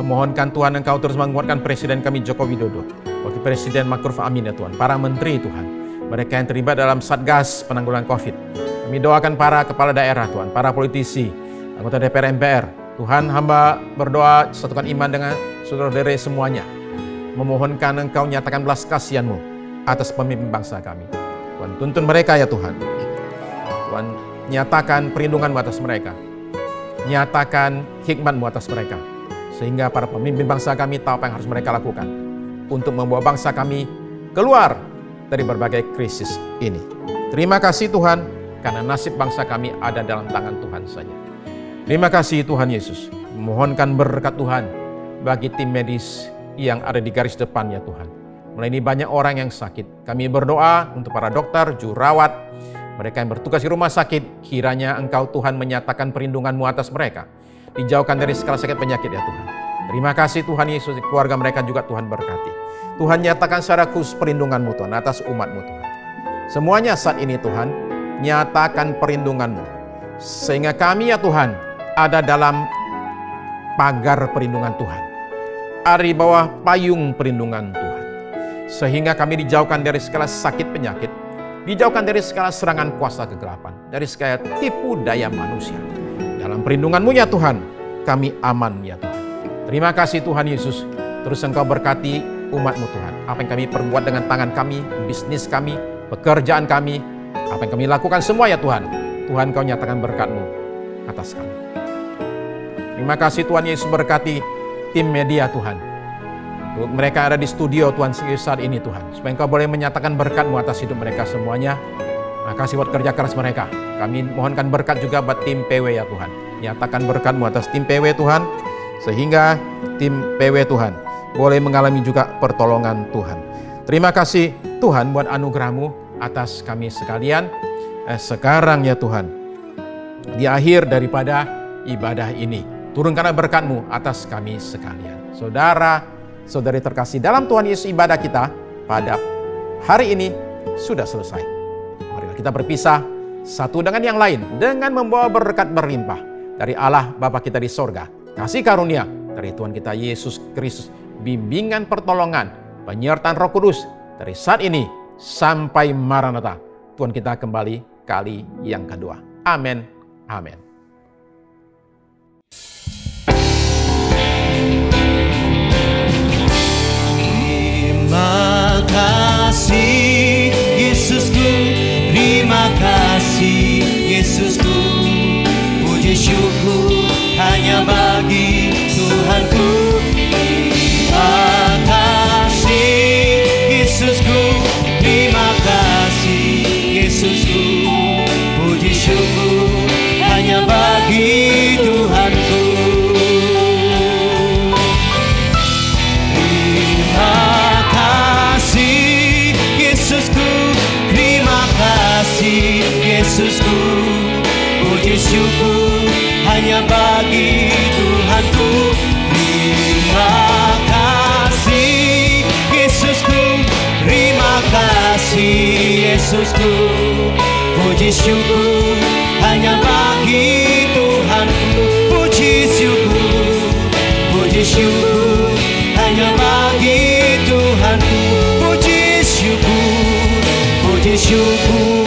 Memohonkan Tuhan, Engkau terus menguatkan Presiden kami Joko Widodo, Wakil Presiden Ma'ruf Amin ya Tuhan, para menteri Tuhan, mereka yang terlibat dalam Satgas penanggulangan COVID. Kami doakan para kepala daerah Tuhan, para politisi, anggota DPR MPR. Tuhan, hamba berdoa satukan iman dengan saudara-saudara semuanya. Memohonkan Engkau nyatakan belas kasihan-Mu atas pemimpin bangsa kami. Tuhan, tuntun mereka ya Tuhan. Tuhan, nyatakan perlindungan-Mu atas mereka. Nyatakan hikmat-Mu atas mereka. Sehingga para pemimpin bangsa kami tahu apa yang harus mereka lakukan untuk membawa bangsa kami keluar dari berbagai krisis ini. Terima kasih Tuhan, karena nasib bangsa kami ada dalam tangan Tuhan saja. Terima kasih Tuhan Yesus. Mohonkan berkat Tuhan bagi tim medis yang ada di garis depan ya Tuhan. Melayani banyak orang yang sakit. Kami berdoa untuk para dokter, jurawat, mereka yang bertugas di rumah sakit. Kiranya Engkau Tuhan menyatakan perlindungan-Mu atas mereka. Dijauhkan dari segala sakit penyakit ya Tuhan. Terima kasih Tuhan Yesus, keluarga mereka juga Tuhan berkati. Tuhan nyatakan secara khusus perlindungan-Mu Tuhan atas umat-Mu Tuhan. Semuanya saat ini Tuhan, nyatakan perlindungan-Mu. Sehingga kami ya Tuhan, ada dalam pagar perlindungan Tuhan. ada di bawah payung perlindungan Tuhan. Sehingga kami dijauhkan dari segala sakit penyakit, dijauhkan dari segala serangan kuasa kegelapan, dari segala tipu daya manusia. Dalam perlindungan-Mu ya Tuhan, kami aman ya Tuhan. Terima kasih Tuhan Yesus. Terus Engkau berkati umat-Mu Tuhan. Apa yang kami perbuat dengan tangan kami, bisnis kami, pekerjaan kami, apa yang kami lakukan semua ya Tuhan. Tuhan Kau nyatakan berkat-Mu atas kami. Terima kasih Tuhan Yesus, berkati tim media Tuhan. Untuk mereka ada di studio Tuhan saat ini Tuhan. Supaya Engkau boleh menyatakan berkat-Mu atas hidup mereka semuanya. Terima kasih buat kerja keras mereka. Kami mohonkan berkat juga buat tim PW ya Tuhan. Nyatakan berkat-Mu atas tim PW Tuhan. Sehingga tim PW Tuhan boleh mengalami juga pertolongan Tuhan. Terima kasih Tuhan buat anugerah-Mu atas kami sekalian. Sekarang ya Tuhan, di akhir daripada ibadah ini, turunkanlah berkat-Mu atas kami sekalian. Saudara-saudari terkasih dalam Tuhan Yesus, ibadah kita pada hari ini sudah selesai. Marilah kita berpisah satu dengan yang lain dengan membawa berkat berlimpah dari Allah Bapa kita di sorga, kasih karunia dari Tuhan kita Yesus Kristus, bimbingan pertolongan, penyertaan Roh Kudus dari saat ini sampai Maranatha. Tuhan kita kembali kali yang kedua. Amin. Amin. Terima kasih Yesusku, terima kasih Yesusku, puji syukur hanya bagi Tuhanku. Terima kasih Yesusku, terima kasih Yesusku, puji syukur hanya bagi Tuhanku. Terima kasih Yesusku, terima kasih Yesusku, puji syukur hanya bagi Tuhanku. Terima kasih Yesusku, terima kasih Yesusku, puji syukur hanya bagi Tuhanku. Puji syukur hanya bagi Tuhanku. Puji syukur